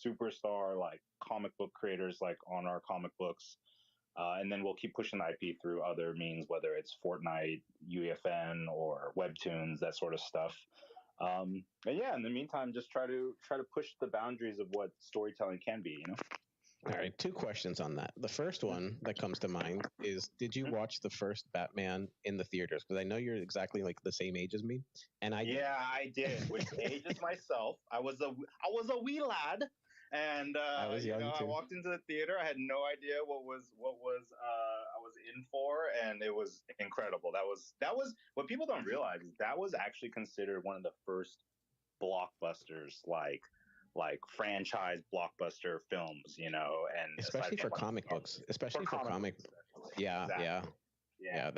superstar like comic book creators like on our comic books. And then we'll keep pushing the IP through other means, whether it's Fortnite, UEFN, or Webtoons, that sort of stuff. And yeah, in the meantime, just try to push the boundaries of what storytelling can be. All right, two questions on that. The first one that comes to mind is, did you watch the first Batman in the theaters? Because I know you're exactly like the same age as me, and I Yeah, I did, which ages myself. I was a wee lad, and I was young I too. walked into the theater. I had no idea what was I was in for, and it was incredible. That was what people don't realize is that was actually considered one of the first blockbusters, like franchise blockbuster films, and aside Especially from for like comic Star books, Wars. For especially for comic comic. books, especially. Yeah, yeah, Exactly. Yeah. yeah.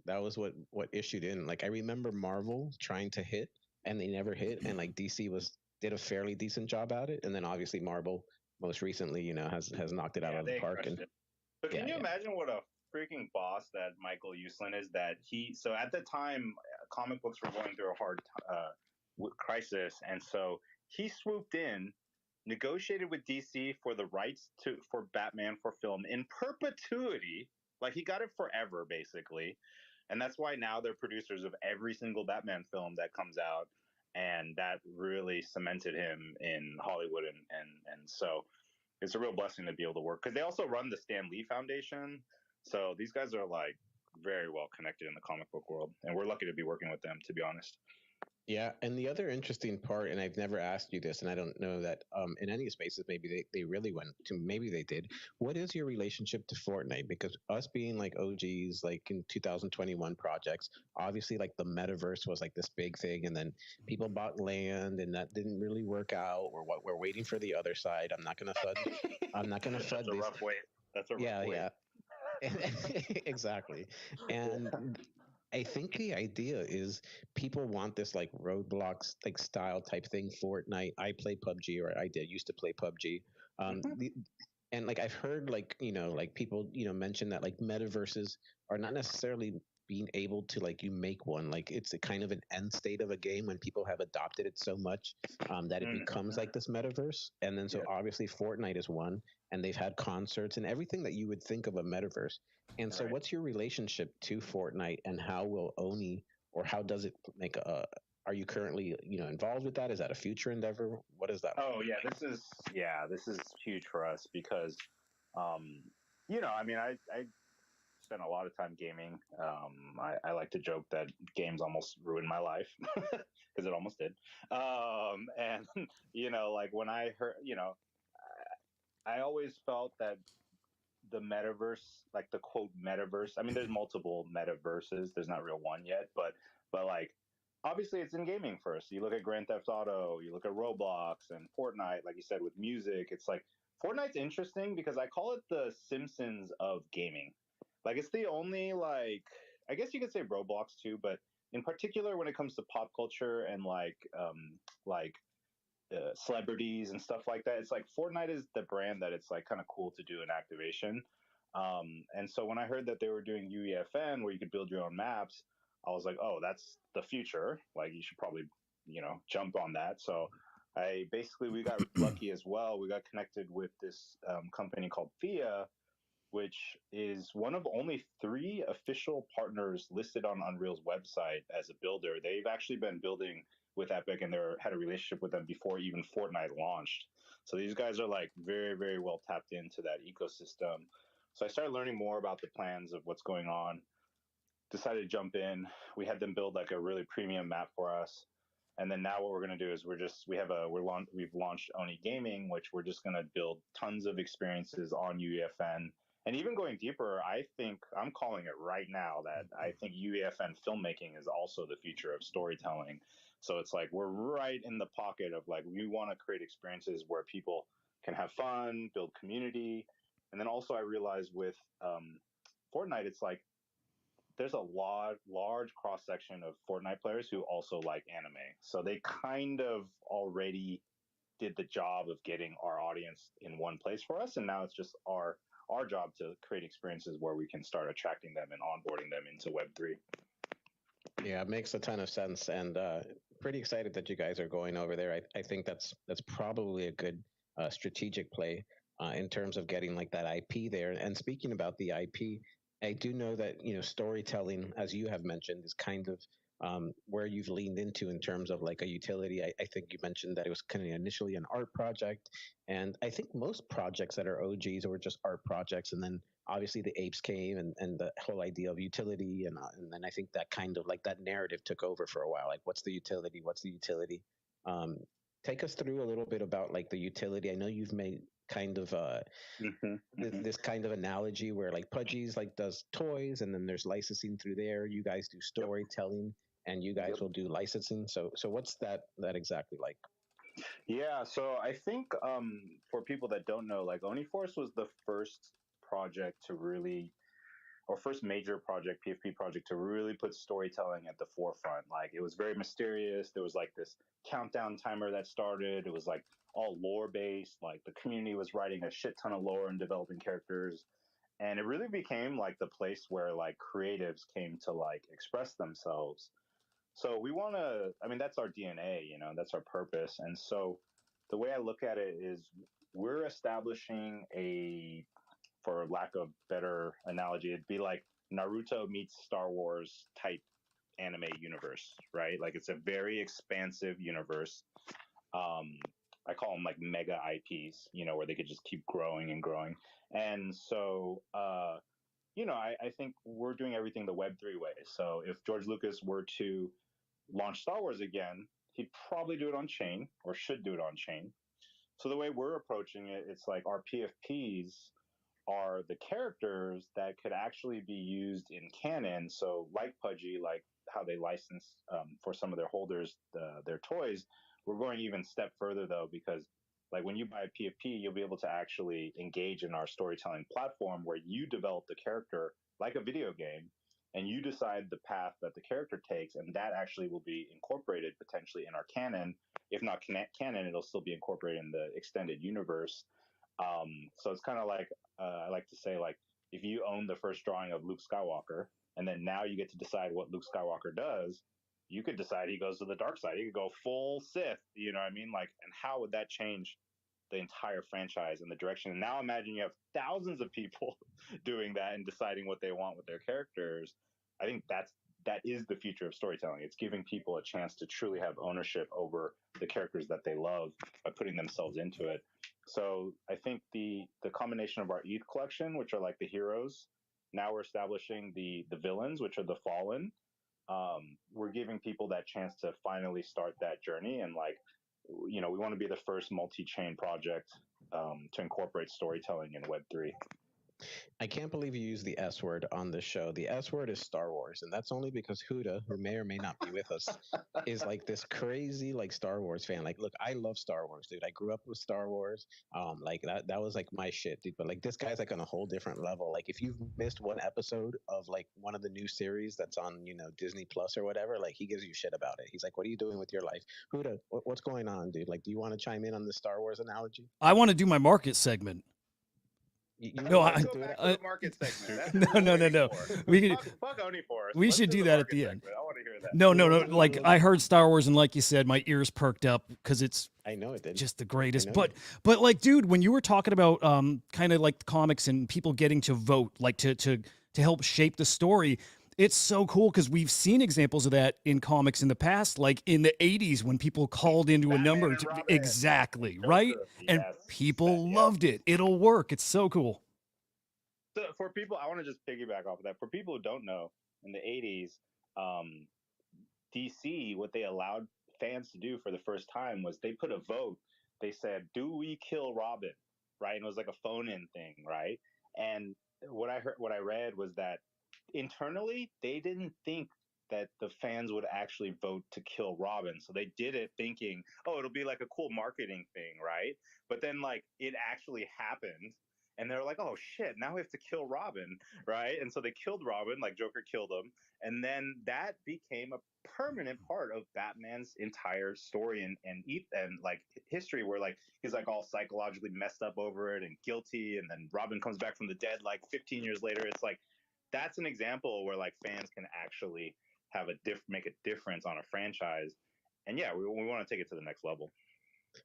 That was what issued in. Like I remember Marvel trying to hit, and they never hit, and like DC was did a fairly decent job at it, and then obviously Marvel most recently, has knocked it out Yeah, of the they park, crushed and it. But can yeah, you yeah. imagine what a freaking boss that Michael Uslan is? That so at the time, comic books were going through a hard crisis, and so he swooped in, negotiated with DC for the rights for Batman for film in perpetuity. Like he got it forever, basically, and that's why now they're producers of every single Batman film that comes out, and that really cemented him in Hollywood, and so it's a real blessing to be able to work because they also run the Stan Lee Foundation. So these guys are like very well connected in the comic book world, and we're lucky to be working with them. To be honest. Yeah, and the other interesting part, and I've never asked you this, and I don't know that in any spaces, maybe they really went to, maybe they did. What is your relationship to Fortnite? Because us being like OGs, like in 2021 projects, obviously like the metaverse was like this big thing, and then people bought land, and that didn't really work out. Or what we're waiting for the other side. I'm not gonna fud. I'm not gonna That's fud a this. rough wait. That's a rough Yeah, wait. yeah. Exactly. Yeah. And I think the idea is people want this like roadblocks like style type thing. Fortnite. I play PUBG, or I did used to play PUBG. Mhm. And like I've heard like like people mention that like metaverses are not necessarily being able to like you make one, like it's a kind of an end state of a game when people have adopted it so much that it becomes Mhm. like this metaverse. And then so Yeah. obviously Fortnite is one, and they've had concerts and everything that you would think of a metaverse. And so Right. what's your relationship to Fortnite, and how will Oni, or how does it make a, are you currently involved with that? Is that a future endeavor? What is that like? Oh yeah, this is huge for us because, um, I mean, I spent a lot of time gaming. I like to joke that games almost ruined my life because it almost did. And like when I heard, I always felt that the metaverse, like the quote metaverse. I mean, there's multiple metaverses. There's not real one yet, but like obviously it's in gaming first. You look at Grand Theft Auto, you look at Roblox and Fortnite, like you said with music. It's like Fortnite's interesting because I call it the Simpsons of gaming. Like it's the only like I guess you could say Roblox too, but in particular when it comes to pop culture and like celebrities and stuff like that. It's like Fortnite is the brand that it's like kind of cool to do an activation. And so when I heard that they were doing UEFN where you could build your own maps, I was like, oh, that's the future. Like you should probably, jump on that. So I basically we got lucky as well. We got connected with this company called Thea, which is one of only three official partners listed on Unreal's website as a builder. They've actually been building with Epic and they had a relationship with them before even Fortnite launched. So these guys are like very, very well tapped into that ecosystem. So I started learning more about the plans of what's going on. Decided to jump in. We had them build like a really premium map for us. And then now what we're going to do is we've launched Oni Gaming, which we're just going to build tons of experiences on UEFN. And even going deeper, I think I'm calling it right now that I think UEFN filmmaking is also the future of storytelling. So it's like we're right in the pocket of like we want to create experiences where people can have fun, build community, and then also I realized with Fortnite, it's like there's a large cross section of Fortnite players who also like anime. So they kind of already did the job of getting our audience in one place for us, and now it's just our job to create experiences where we can start attracting them and onboarding them into Web3. Yeah, it makes a ton of sense, and pretty excited that you guys are going over there. I think that's probably a good strategic play in terms of getting like that IP there. And speaking about the IP, I do know that storytelling, as you have mentioned, is kind of where you've leaned into in terms of like a utility. I think you mentioned that it was kind of initially an art project, and I think most projects that are OGs were just art projects, and then obviously the apes came and the whole idea of utility, and then I think that kind of like that narrative took over for a while. Like, what's the utility? What's the utility? Um, Take us through a little bit about like the utility. I know you've made kind of Hmm. Hmm. this kind of analogy where like Pudgy's like does toys and then there's licensing through there. You guys do Yep. storytelling and you guys Yep. will do licensing. So what's that exactly like? Yeah, so I think for people that don't know, like Oniforce was the first project to really, or first major project, PFP project to really put storytelling at the forefront. Like it was very mysterious. There was like this countdown timer that started. It was like all lore based. Like the community was writing a shit ton of lore and developing characters. And it really became like the place where like creatives came to like express themselves. So we want to, I mean, that's our DNA, that's our purpose. And so the way I look at it is we're establishing a, for lack of better analogy, it'd be like Naruto meets Star Wars type anime universe, right? Like it's a very expansive universe. Um, I call them like mega IPs, where they could just keep growing and growing. And so, I think we're doing everything the Web3 way. So if George Lucas were to launch Star Wars again, he'd probably do it on chain or should do it on chain. So the way we're approaching it, it's like our PFPs are the characters that could actually be used in canon. So like Pudgy, like how they license for some of their holders their toys, we're going even step further though, because like when you buy a PFP, you'll be able to actually engage in our storytelling platform where you develop the character like a video game and you decide the path that the character takes, and that actually will be incorporated potentially in our canon. If not canon, it'll still be incorporated in the extended universe. So it's kind of like I like to say, like if you own the first drawing of Luke Skywalker, and then now you get to decide what Luke Skywalker does, you could decide he goes to the dark side. He could go full Sith. You know what I mean? Like, and how would that change the entire franchise and the direction? And now imagine you have thousands of people doing that and deciding what they want with their characters. I think that is the future of storytelling. It's giving people a chance to truly have ownership over the characters that they love by putting themselves into it. So I think the combination of our ETH collection, which are like the heroes, now we're establishing the villains, which are the fallen. We're giving people that chance to finally start that journey, and like, we want to be the first multi-chain project to incorporate storytelling in Web3. I can't believe you use the S word on this show. The S word is Star Wars, and that's only because Huda, who may or may not be with us, is like this crazy like Star Wars fan. Like, look, I love Star Wars, dude. I grew up with Star Wars. Like that was like my shit, dude. But like this guy's like on a whole different level. Like if you've missed one episode of like one of the new series that's on Disney Plus or whatever, like he gives you shit about it. He's like, "What are you doing with your life, Huda? What's going on, dude? Like, do you want to chime in on the Star Wars analogy?" I want to do my market segment. You No, want Let's to go do it? back to the market segment. That's no, what we're no, no, waiting no. for. We could, Fuck Oni Forest. we Let's should do do the that at market the end. segment. I want to hear that. No, no, We'll, no. we'll, Like we'll, I heard Star Wars, and like you said, my ears perked up because it's I know it did. just the I greatest. know But it. but like, dude, when you were talking about kind of like comics and people getting to vote, like to help shape the story, it's so cool because we've seen examples of that in comics in the past, like in the '80s when people called into a Batman number and to, Robin. exactly right, Joker. and Yes. people Yep. loved it. It'll work. It's so cool. So for people, I want to just piggyback off of that. For people who don't know, in the '80s, um, DC, what they allowed fans to do for the first time was they put a vote. They said, "Do we kill Robin?" Right, and it was like a phone-in thing, right? And what I read was that internally they didn't think that the fans would actually vote to kill Robin, so they did it thinking, "Oh, it'll be like a cool marketing thing," right? But then like it actually happened, and they're like, "Oh shit, now we have to kill Robin," right? And so they killed Robin, like Joker killed him, and then that became a permanent part of Batman's entire story and like history, where like he's like all psychologically messed up over it and guilty, and then Robin comes back from the dead like 15 years later. It's like that's an example where like fans can actually have make a difference on a franchise, and yeah, we want to take it to the next level.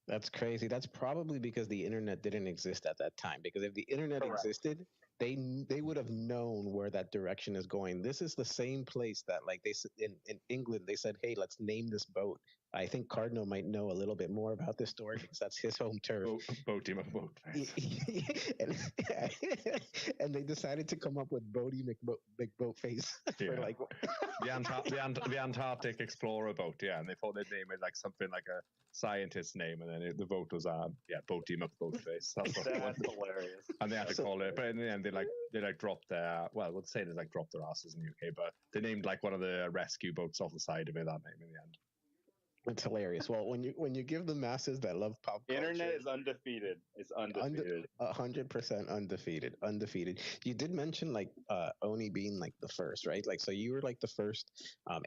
That's crazy. That's probably because the internet didn't exist at that time. Because if the internet Correct. existed, they would have known where that direction is going. This is the same place that, like, in England, they said, "Hey, let's name this boat." I think Cardinal might know a little bit more about this story because that's his home turf. Boaty McBoatface. and, and they decided to come up with Bodie McBoatface for like the Antarctic Explorer boat, and they thought they'd name it like something like a scientist's name, and then the vote was Boaty McBoatface. That's hilarious. And they had to call it, but in the end they dropped their let's say they dropped their asses in the UK, but they named like one of the rescue boats off the side of it that name in the end. It's hilarious. Well, when you give the masses that love pop culture, internet is undefeated. It's undefeated. 100% undefeated. You did mention like Oni being like the first, right? Like, so you were like the first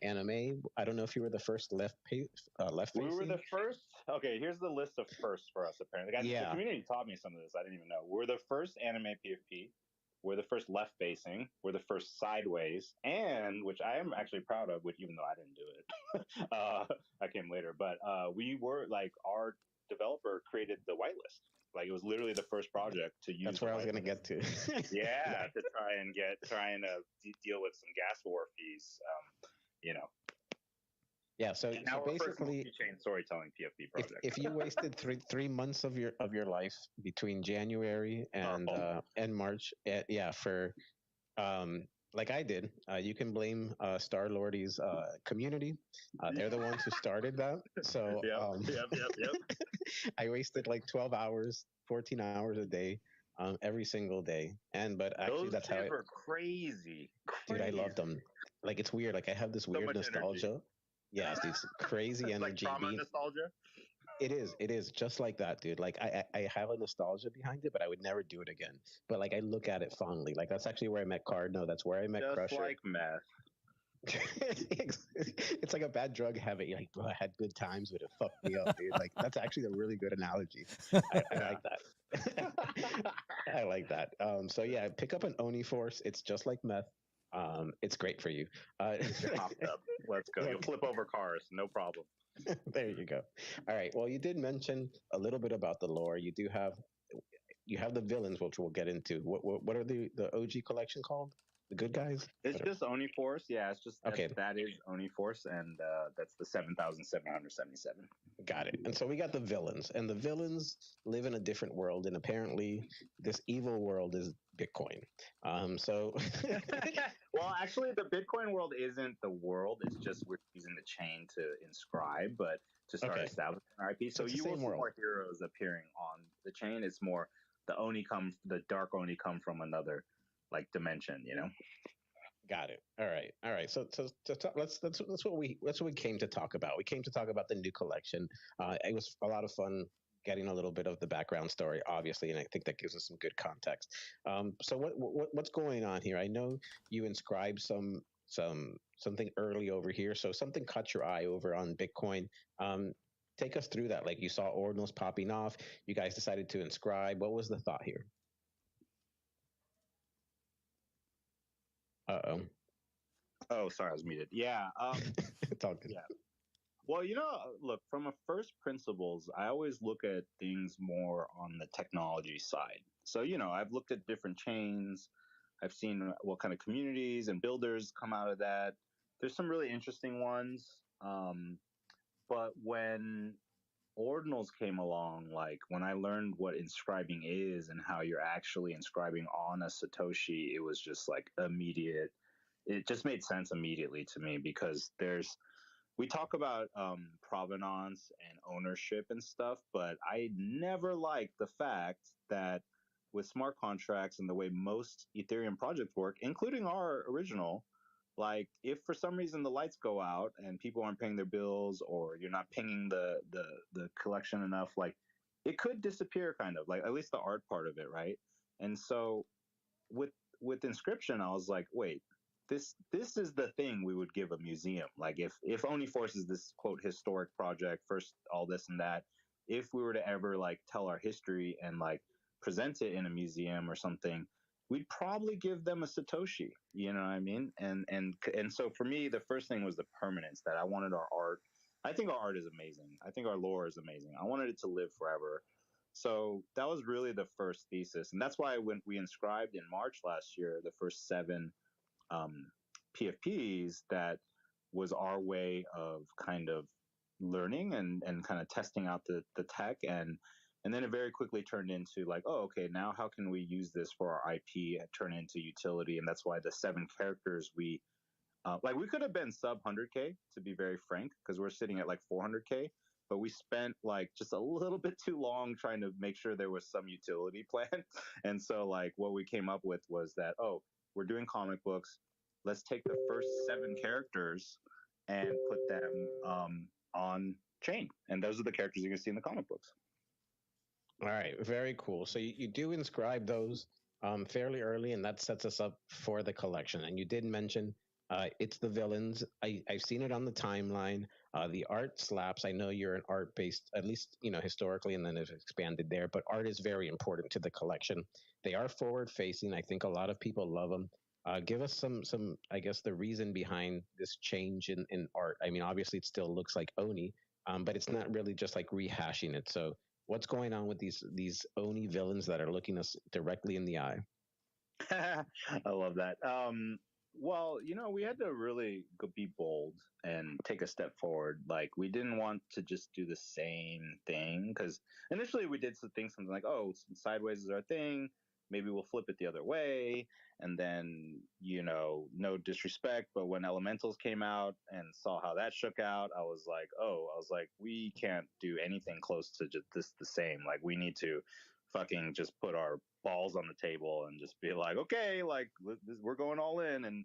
anime. I don't know if you were the first left. We were the first. Okay, here's the list of firsts for us. Apparently, the community taught me some of this. I didn't even know. We're the first anime PFP. We're the first left facing. We're the first sideways, and which I am actually proud of. Which even though I didn't do it, I came later. But we were like our developer created the whitelist. Like it was literally the first project to use. That's where I was going to get to. Yeah, to try and deal with some gas war fees. Yeah, so basically, chain storytelling PFP project. If you wasted 3 months of your life between January and March, for like I did, you can blame Star Lordy's community. They're the ones who started that. So yep. I wasted like 12 hours, 14 hours a day. Every single day, but actually those that's how were crazy. Dude, I love them. Like it's weird. Like I have this weird nostalgia. Energy. Yeah, dude, crazy energy. Like trauma nostalgia. It is just like that, dude. Like I have a nostalgia behind it, but I would never do it again. But like I look at it fondly. Like that's actually where I met Cardno. That's where I met just Crusher. Like meth. It's like a bad drug habit. You're like, bro, I had good times, but it fucked me up, dude. Like that's actually a really good analogy. I like that. I like that. So yeah, pick up an Oni Force. It's just like meth. It's great for you. You're hopped up. Let's go. You'll flip over cars, no problem. There you go. All right. Well, you did mention a little bit about the lore. You have the villains, which we'll get into. What are the OG collection called? The good guys? It's just Oni Force. Yeah, it's just that is Oni Force, and that's the 7,777. Got it. And so we got the villains, and the villains live in a different world, and apparently this evil world is Bitcoin. So well, actually, the Bitcoin world isn't the world. It's just we're using the chain to inscribe, but to start establishing our IP. So you will see more heroes appearing on the chain. It's more the dark Oni come from another like dimension, Got it. All right. So that's what we came to talk about. We came to talk about the new collection. It was a lot of fun getting a little bit of the background story, obviously, and I think that gives us some good context. So what's going on here? I know you inscribed something early over here, so something caught your eye over on Bitcoin. Take us through that. Like you saw ordinals popping off. You guys decided to inscribe. What was the thought here? Uh-oh. Oh, sorry, I was muted. Yeah. It's all good. Yeah. Well, look, from a first principles, I always look at things more on the technology side. So, I've looked at different chains. I've seen what kind of communities and builders come out of that. There's some really interesting ones. But when ordinals came along, like when I learned what inscribing is and how you're actually inscribing on a Satoshi, it was just like immediate. It just made sense immediately to me because we talk about provenance and ownership and stuff, but I never liked the fact that with smart contracts and the way most Ethereum projects work, including our original, like if for some reason the lights go out and people aren't paying their bills or you're not pinging the collection enough, like it could disappear kind of, like at least the art part of it, right? And so with inscription, I was like, wait, this is the thing we would give a museum. Like if Oni Force is this quote historic project, first all this and that, if we were to ever like tell our history and like present it in a museum or something, we'd probably give them a Satoshi, you know what I mean? And so for me, the first thing was the permanence, that I wanted our art I think our art is amazing. I think our lore is amazing. I wanted it to live forever. So that was really the first thesis. And that's why when we inscribed in March last year, the first seven um, PFPs, that was our way of kind of learning and kind of testing out the tech. And then it very quickly turned into like, oh, okay, now how can we use this for our IP and turn it into utility? And that's why the seven characters like we could have been sub 100K to be very frank, because we're sitting at like 400K, but we spent like just a little bit too long trying to make sure there was some utility plan. And so like what we came up with was that, oh, we're doing comic books. Let's take the first seven characters and put them on chain, and those are the characters you're gonna see in the comic books. All right, very cool. So you do inscribe those fairly early, and that sets us up for the collection. And you did mention it's the villains. I've seen it on the timeline. The art slaps. I know you're an art based, at least historically, and then it's expanded there. But art is very important to the collection. They are forward facing. I think a lot of people love them. Give us some, I guess, the reason behind this change in art. I mean, obviously, it still looks like Oni, but it's not really just like rehashing it. So what's going on with these Oni villains that are looking us directly in the eye? I love that. Well, we had to really be bold and take a step forward. Like, we didn't want to just do the same thing, because initially we did think something like, oh, sideways is our thing. Maybe we'll flip it the other way. And then, no disrespect, but when Elementals came out and saw how that shook out, I was like, we can't do anything close to just this the same. Like, we need to fucking just put our balls on the table and just be like, okay, like we're going all in. And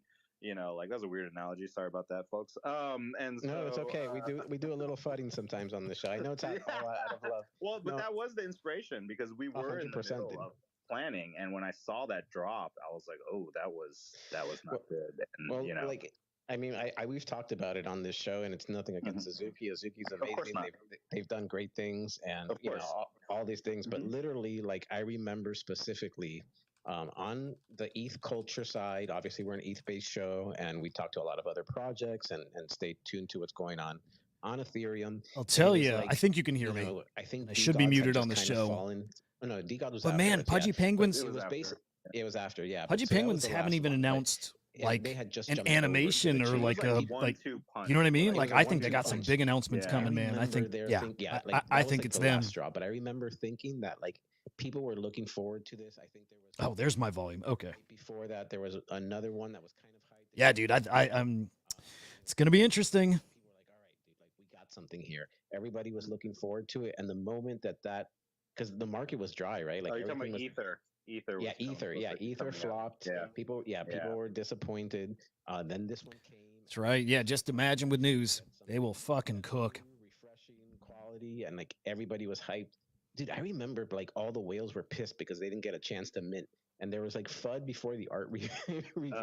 like, that's a weird analogy, sorry about that, folks. And so No, it's okay. We do a little fighting sometimes on the show. I know it's all out of love. well, but No, that was the inspiration, because we were in the 100% middle did. of planning, and when I saw that drop, I was like, oh, that was not Well, good. And well, like I mean, we've talked about it on this show, and it's nothing against Mhm. Suzuki. Suzuki's Of course amazing. not. They've done great things, and Of course. all these things. But Mhm. literally, like I remember specifically on the ETH culture side. Obviously, we're an ETH based show, and we talk to a lot of other projects and stay tuned to what's going on Ethereum. I'll And it tell was you, I like, think you can hear me. I think I D should be Gods had muted on just the kind of show. fallen. Oh no, D God was But man, afterwards, yeah. Pudgy But Penguins, It it was was after. it was after, yeah. Pudgy So that was Penguins the haven't last even one. But announced they had just an jumped over to animation the or It was change. like like a People, like, 1-2 punch. you know what I mean? it Like was a I think they 1-2 got some punch. big announcements Yeah. I coming, man. I remember think, there yeah, think yeah, I, like I that was think like it's the them. last straw. But I remember thinking that like people were looking forward to this. I think there was Oh, there's my volume. Okay, right before that there was another one that was kind of hyped yeah, again. dude, Um, it's gonna be interesting. people were like, all right, dude, like we got something here. Everybody was looking forward to it, and the moment that because the market was dry, right? Like Oh, you're talking everything about was Ether. Ether yeah, was coming. Was like Ether coming out. flopped. Yeah. People Yeah. were disappointed. Then this one came, That's and right. Yeah, just imagine with we news, got they will something fucking cook. new, refreshing quality, and like everybody was hyped. Dude, I remember like all the whales were pissed because they didn't get a chance to mint, and there was like FUD before the art revealed.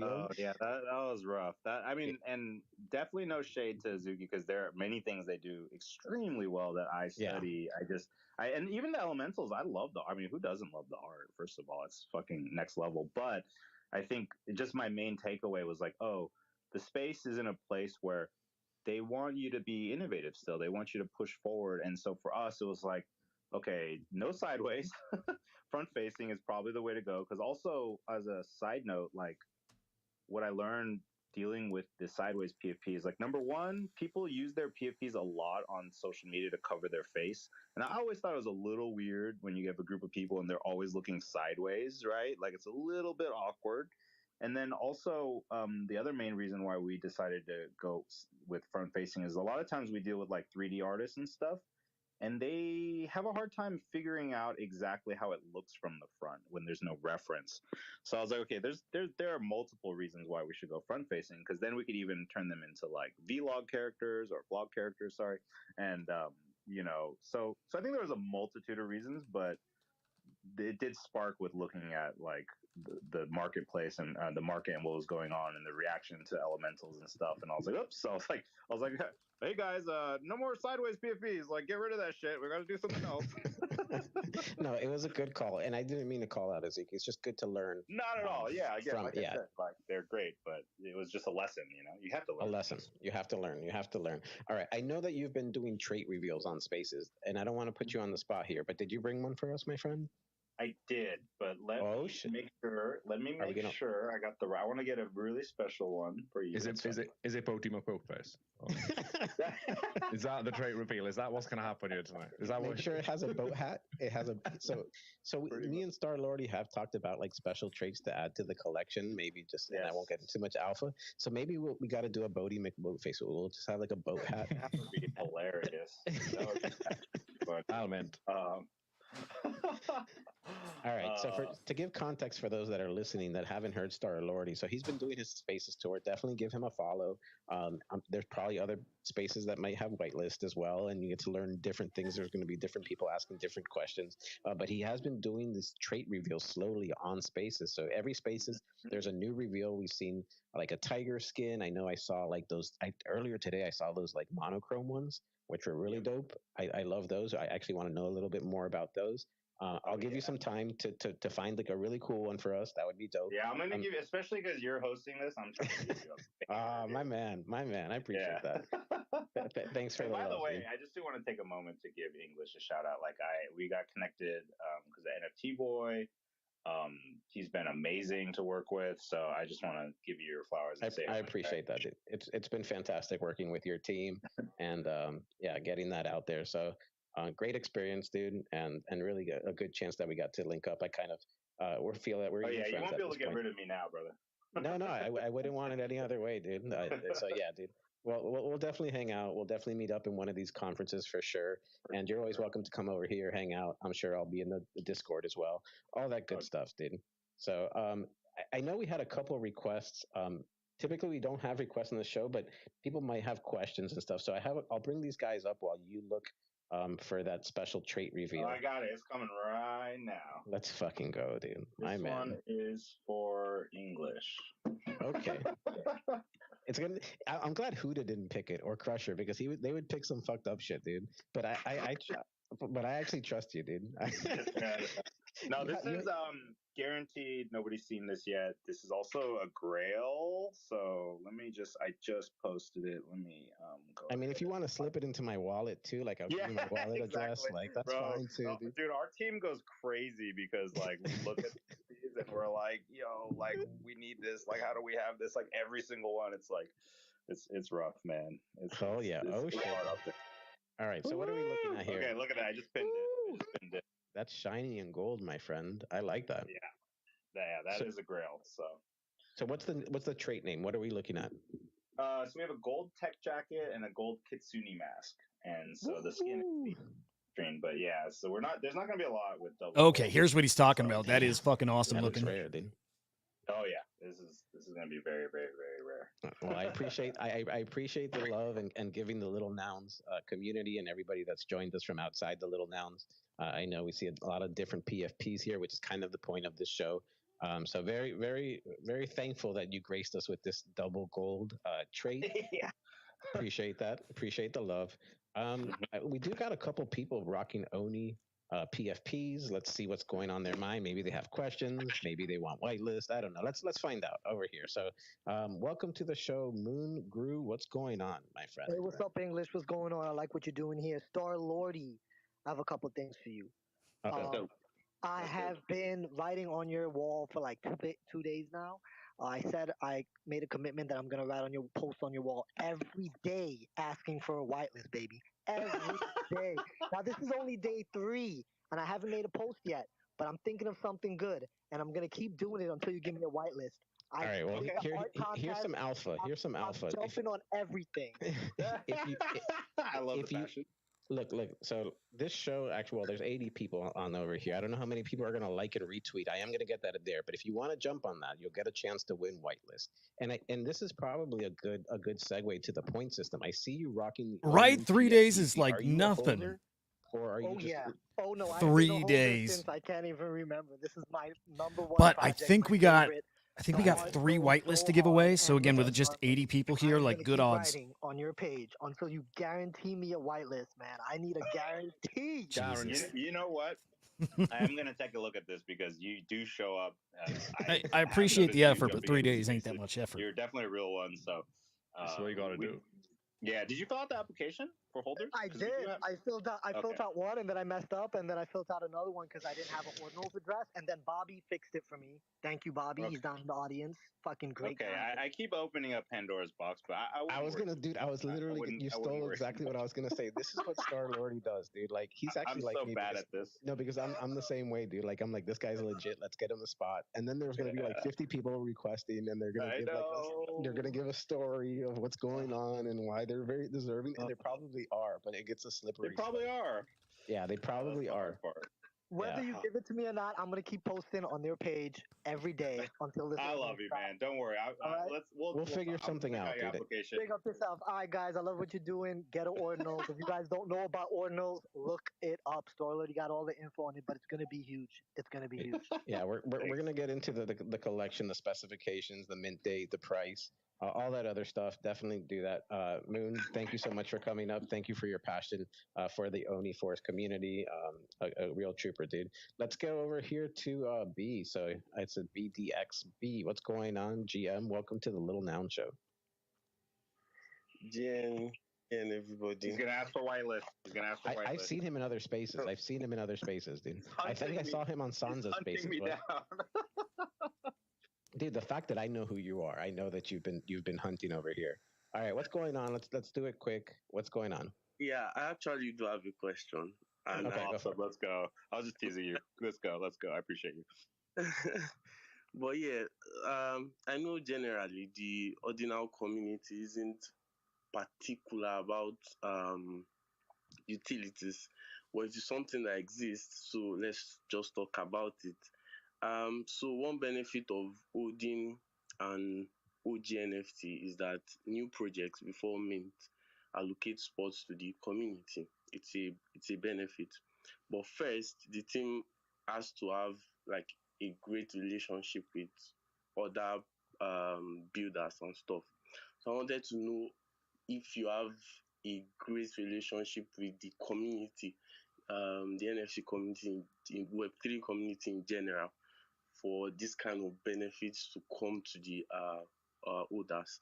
Oh yeah, that was rough. That I It, mean, and definitely no shade to Zuki, because there are many things they do extremely well that I yeah, study. And even the elementals, I love the. I mean, who doesn't love the art? First of all, it's fucking next level. But I think just my main takeaway was like, oh, the space is in a place where they want you to be innovative still. They want you to push forward. And so for us, it was like, okay, no sideways. Front facing is probably the way to go. Because also, as a side note, like what I learned dealing with the sideways PFP is like, number one, people use their PFPs a lot on social media to cover their face. And I always thought it was a little weird when you have a group of people and they're always looking sideways, right? Like it's a little bit awkward. And then also, the other main reason why we decided to go with front facing is a lot of times we deal with like 3D artists and stuff, and they have a hard time figuring out exactly how it looks from the front when there's no reference. So I was like, okay, there are multiple reasons why we should go front facing, because then we could even turn them into like vlog characters or vlog characters, sorry. And so I think there was a multitude of reasons, but it did spark with looking at like the marketplace and the market and what was going on and the reaction to elementals and stuff. And I was like, oops. So I was like, hey guys, no more sideways PFPs. Like, get rid of that shit. We got to do something else. No, it was a good call, and I didn't mean to call out Ezekiel. It's just good to learn. Not at all. Yeah, again, from like I said, like they're great, but it was just a lesson. You know, you have to learn. A lesson. You have to learn. You have to learn. All right. I know that you've been doing trait reveals on Spaces, and I don't want to put you on the spot here, but did you bring one for us, my friend? I did, but let me make sure. Let me make sure I got the. I want to get a really special one for you. Is it Boaty McBoatface? Is that the trait reveal? Is that what's going to happen here tonight? Is that make sure it has a boat hat? It has a me and Star Lordy have talked about like special traits to add to the collection. Maybe just and I won't get too much alpha. So maybe we got to do a Boaty McBoatface. We'll just have like a boat hat. That would be hilarious. That would be fun. Element. All right. So to give context for those that are listening that haven't heard Star Lordy, so he's been doing his Spaces tour. Definitely give him a follow. There's probably other spaces that might have whitelist as well, and you get to learn different things. There's going to be different people asking different questions. But he has been doing this trait reveal slowly on Spaces. So every Spaces, there's a new reveal. We've seen like a tiger skin. I know I saw like those earlier today. I saw those like monochrome ones, which were really dope. I love those. I actually want to know a little bit more about those. I'll give you some time to find like a really cool one for us. That would be dope. Yeah, I'm gonna give you, especially because you're hosting this. I'm trying to give you a my man. I appreciate that. Thanks for the by love, the way, dude. I just do want to take a moment to give English a shout out. Like we got connected because the NFT boy. He's been amazing to work with, so I just want to give you your flowers. And I appreciate that. It's been fantastic working with your team and getting that out there. So great experience, dude, and really a good chance that we got to link up. I kind of we feel that we're you friends won't be able to get point. rid of me now, brother. No, I wouldn't want it any other way, dude. So yeah, dude. Well, we'll definitely hang out. We'll definitely meet up in one of these conferences for sure. And you're always welcome to come over here, hang out. I'm sure I'll be in the Discord as well. All that good stuff, dude. So I know we had a couple of requests. Typically, we don't have requests on the show, but people might have questions and stuff. So I'll bring these guys up while you look for that special trait reveal. I got it. It's coming right now. Let's fucking go, dude. This one is for English. Okay. It's gonna. I'm glad Huda didn't pick it or Crusher because they would pick some fucked up shit, dude. But I actually trust you, dude. No, this is guaranteed. Nobody's seen this yet. This is also a Grail. So I just posted it. Let me go. I mean, if you want to slip it into my wallet too, like my wallet address, like that's fine too, dude. Our team goes crazy because like we look at these and we're like, yo, like we need this. Like, how do we have this? Like every single one. It's like, it's rough, man. It's shit. All right. So what are we looking at here? Okay, look at that. I just pinned it. That's shiny and gold, my friend. I like that. Yeah, that is a Grail. So what's the trait name? What are we looking at? So we have a gold tech jacket and a gold kitsune mask, and so the skin is green. But yeah, so there's not gonna be a lot with double. Okay, here's what he's talking about. That is fucking awesome looking. Rare, dude. Oh yeah, this is gonna be very, very, very rare. Well, I appreciate the love and giving the Lil Nouns community and everybody that's joined us from outside the Lil Nouns. I know we see a lot of different PFPs here, which is kind of the point of this show. So very, very, very thankful that you graced us with this double gold trait. Yeah. Appreciate that. Appreciate the love. We do got a couple people rocking Oni PFPs. Let's see what's going on in their mind. Maybe they have questions. Maybe they want whitelist. I don't know. Let's find out over here. So welcome to the show, Moon Grew. What's going on, my friend? Hey, what's up, English? What's going on? I like what you're doing here. Star Lordy, I have a couple things for you. I have been writing on your wall for like 2 days now. I said I made a commitment that I'm gonna write on your post on your wall every day, asking for a whitelist, baby. Every day. Now this is only day 3, and I haven't made a post yet. But I'm thinking of something good, and I'm gonna keep doing it until you give me a whitelist. All right. Well, here's some alpha. Here's some alpha. I'm jumping on everything. I love the passion. Look. So this show, actually, well, there's 80 people on over here. I don't know how many people are going to like and retweet. I am going to get that there. But if you want to jump on that, you'll get a chance to win whitelist. And this is probably a good segue to the point system. I see you rocking. Right, 3 days is like nothing. or are you Oh just yeah. Oh no, I've been a 3 holder days. since I can't even remember. This is my number one But project, my favorite. I think The we got heart 3 goes whitelists so to give hard, away. So and again, with listen, just 80 people here, I'm like gonna good keep odds. writing on your page until you guarantee me a whitelist, man. I need a guarantee. Jesus. You know what? I am gonna take a look at this because you do show up. I I have appreciate the noticed you effort, but jumping 3 in these days ain't that spaces. much effort. You're definitely a real one. So, That's what you got to we, do. yeah. Did you fill out the application for holders? I Because we do did. have. I filled out. I Okay. filled out one, and then I messed up, and then I filled out another one because I didn't have an ordinals address, and then Bobby fixed it for me. Thank you, Bobby. Okay. He's down in the audience. Fucking great Okay. guy. I keep opening up Pandora's box, but I I wouldn't was worry. gonna, dude. I was I literally. wouldn't. You I wouldn't stole worry too exactly what much. I was gonna say. This is what Star Lordy does, dude. Like he's I'm actually like so me bad because at this. no, because I'm the same way, dude. Like I'm like this guy's legit. Let's get him a spot, and then there's gonna be like Yeah, 50 people requesting, and they're gonna I give like us. They're gonna know. give a story of what's going on and why they're very deserving, and they probably are, but it gets a They slippery probably slope. are. Yeah, they That's probably the hard are. part. Yeah. Whether you give it to me or not, I'm gonna keep posting on their page every day until this I love ordinal you, stops. man. Don't worry. All right. We'll figure I'm gonna something check out, out your dude. application. Big up yourself. All right, guys. I love what you're doing. Get an ordinals. If you guys don't know about ordinals, look it up. Store already got all the info on it, but it's gonna be huge. It's gonna be huge. Yeah, we're Thanks. gonna get into the collection, the specifications, the mint date, the price, all that other stuff. Definitely do that. Moon, thank you so much for coming up. Thank you for your passion for the Oni Force community. A real trooper, dude. Let's go over here to B. So it's a BDXB. What's going on, GM? Welcome to the Little Noun Show. Jen and He's everybody. gonna ask for whitelist. He's gonna ask for whitelist. I've seen him in other spaces. I've seen him in other spaces, dude. I think I saw him on He's Sansa's hunting spaces. me What? down. Dude, the fact that I know who you are, I know that you've been hunting over here. All right, what's going on? Let's do it quick. What's going on? Yeah, I actually do have a question. That's And Okay, go for awesome. it. Let's go. I was just teasing you. Let's go. Let's go. I appreciate you. but yeah, I know generally the ordinal community isn't particular about utilities, but it is something that exists. So let's just talk about it. So one benefit of holding an OG NFT is that new projects before mint allocate spots to the community. It's a benefit. But first, the team has to have like a great relationship with other builders and stuff. So I wanted to know if you have a great relationship with the community, the NFC community, in Web3 community in general, for this kind of benefits to come to the holders.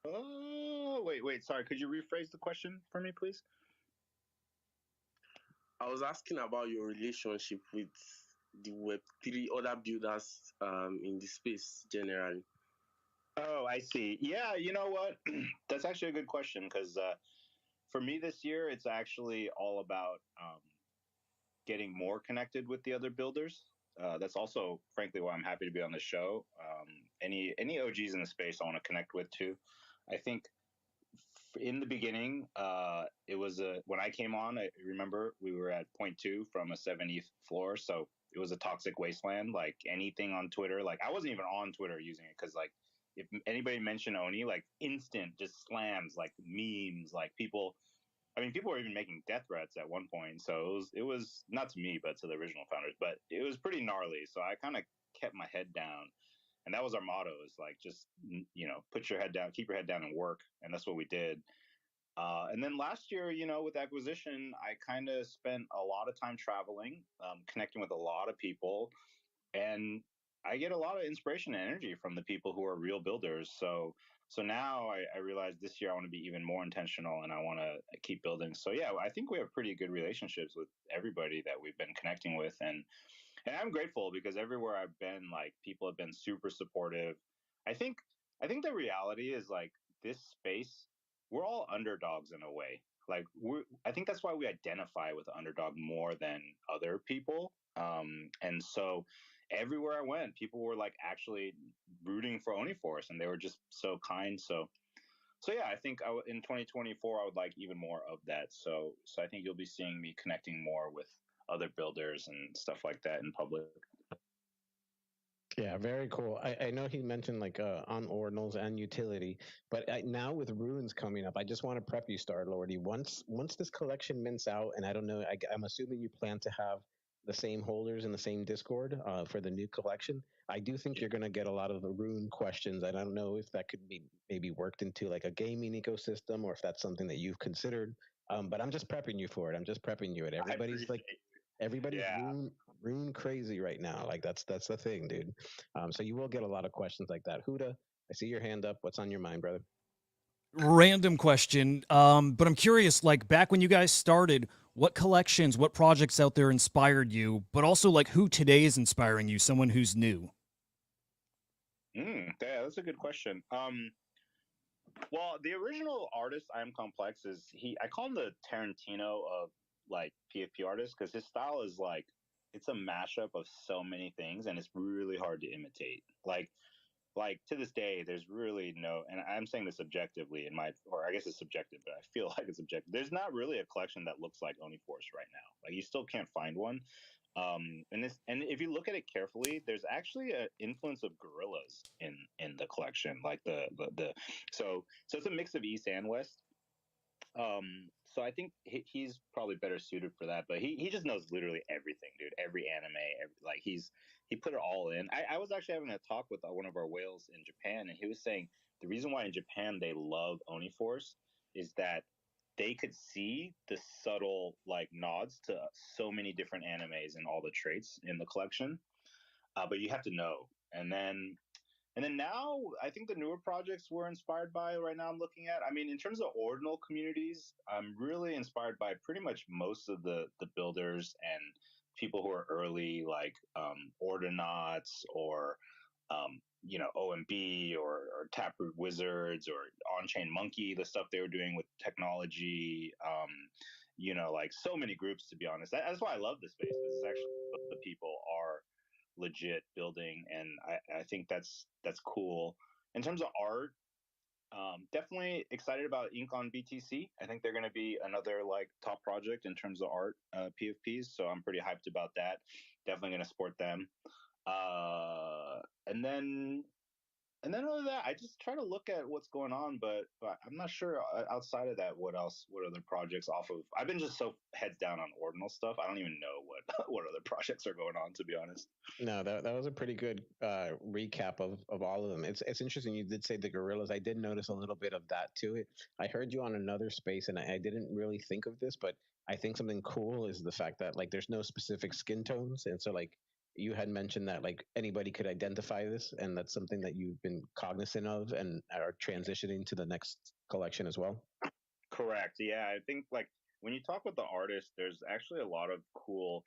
Oh, wait. Sorry. Could you rephrase the question for me, please? I was asking about your relationship with the Web3 other builders in the space generally. Oh, I see. Yeah, you know what? That's actually a good question because for me this year, it's actually all about getting more connected with the other builders. That's also, frankly, why I'm happy to be on the show. Any OGs in the space I want to connect with too. I think in the beginning, it was when I came on. I remember we were at point two from a 70th floor, so it was a toxic wasteland. Like anything on Twitter, like I wasn't even on Twitter using it because like if anybody mentioned Oni, like instant just slams, like memes, like people. I mean, people were even making death threats at one point. So it was not to me, but to the original founders. But it was pretty gnarly. So I kind of kept my head down, and that was our motto: is like just put your head down, keep your head down, and work. And that's what we did. And then last year, with acquisition, I kind of spent a lot of time traveling, connecting with a lot of people, and I get a lot of inspiration and energy from the people who are real builders. So now I realize this year I want to be even more intentional and I want to keep building. So yeah, I think we have pretty good relationships with everybody that we've been connecting with, and I'm grateful because everywhere I've been, like people have been super supportive. I think I think the reality is like this space, we're all underdogs in a way. Like I think that's why we identify with the underdog more than other people. And so everywhere I went, people were like actually rooting for Uniforce, and they were just so kind. So yeah, I think in 2024 I would like even more of that. So I think you'll be seeing me connecting more with other builders and stuff like that in public. Yeah, very cool. I know he mentioned like on ordinals and utility, but now with runes coming up, I just want to prep you, Star Lordy. Once this collection mints out, and I don't know, I'm assuming you plan to have the same holders in the same Discord for the new collection. I do think you're going to get a lot of the rune questions. And I don't know if that could be maybe worked into like a gaming ecosystem or if that's something that you've considered. But I'm just prepping you for it. I'm just prepping you. And I everybody's like appreciate. everybody's Yeah, rune crazy right now. Like that's the thing, dude. So you will get a lot of questions like that. Huda, I see your hand up. What's on your mind, brother? Random question, but I'm curious. Like back when you guys started, what collections, what projects out there inspired you? But also like who today is inspiring you? Someone who's new. yeah, that's a good question. Well, the original artist, I Am Complex, is he. I call him the Tarantino of like PFP artists because his style is like it's a mashup of so many things, and it's really hard to imitate. Like to this day, there's really no, and I'm saying this objectively in my, or I guess it's subjective, but I feel like it's objective. There's not really a collection that looks like Oni Force right now. Like you still can't find one. And if you look at it carefully, there's actually an influence of gorillas in the collection. Like so it's a mix of East and West. So I think he's probably better suited for that. But he just knows literally everything, dude. Every anime, like he put it all in. I was actually having a talk with one of our whales in Japan, and he was saying the reason why in Japan they love Oni Force is that they could see the subtle like nods to so many different animes and all the traits in the collection. But you have to know, and then now, I think the newer projects we're inspired by right now I'm looking at. I mean, in terms of ordinal communities, I'm really inspired by pretty much most of the builders and people who are early, like Ordinauts or OMB or Taproot Wizards or On Chain Monkey, the stuff they were doing with technology. Like so many groups. To be honest, that's why I love this space because it's actually the people are legit building, and I think that's cool. In terms of art, definitely excited about Ink on BTC. I think they're going to be another like top project in terms of art PFPs, so I'm pretty hyped about that. Definitely going to support them. And then other than that, I just try to look at what's going on, but I'm not sure outside of that what other projects off of. I've been just so heads down on ordinal stuff. I don't even know what what other projects are going on, to be honest. No, that was a pretty good recap of all of them. It's interesting. You did say the gorillas. I did notice a little bit of that to it. I heard you on another space, and I didn't really think of this, but I think something cool is the fact that like there's no specific skin tones, and so like you had mentioned that like anybody could identify this, and that's something that you've been cognizant of and are transitioning to the next collection as well. Correct. Yeah, I think like when you talk with the artist, there's actually a lot of cool.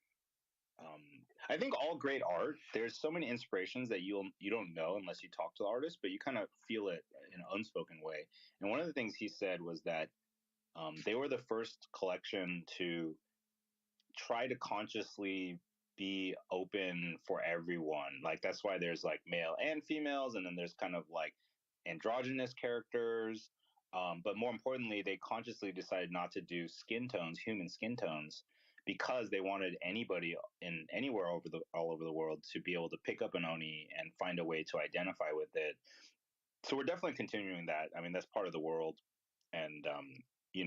Um, I think all great art. There's so many inspirations that you don't know unless you talk to the artist, but you kind of feel it in an unspoken way. And one of the things he said was that they were the first collection to try to consciously be open for everyone. Like that's why there's like male and females, and then there's kind of like androgynous characters. But more importantly, they consciously decided not to do skin tones, human skin tones, because they wanted anybody in anywhere all over the world to be able to pick up an oni and find a way to identify with it. So we're definitely continuing that. I mean, that's part of the world, and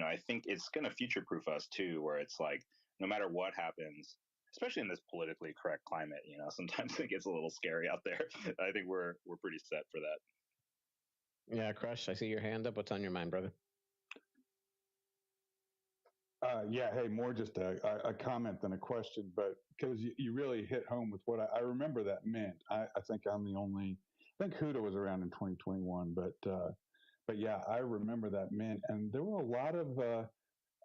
I think it's going to future proof us too, where it's like no matter what happens, especially in this politically correct climate, sometimes it gets a little scary out there. I think we're pretty set for that. Yeah, Crush. I see your hand up. What's on your mind, brother? Yeah, hey, more just a comment than a question, but because you really hit home with what I remember that meant. I think I'm the only. I think Huda was around in 2021, but yeah, I remember that meant, and there were a lot of.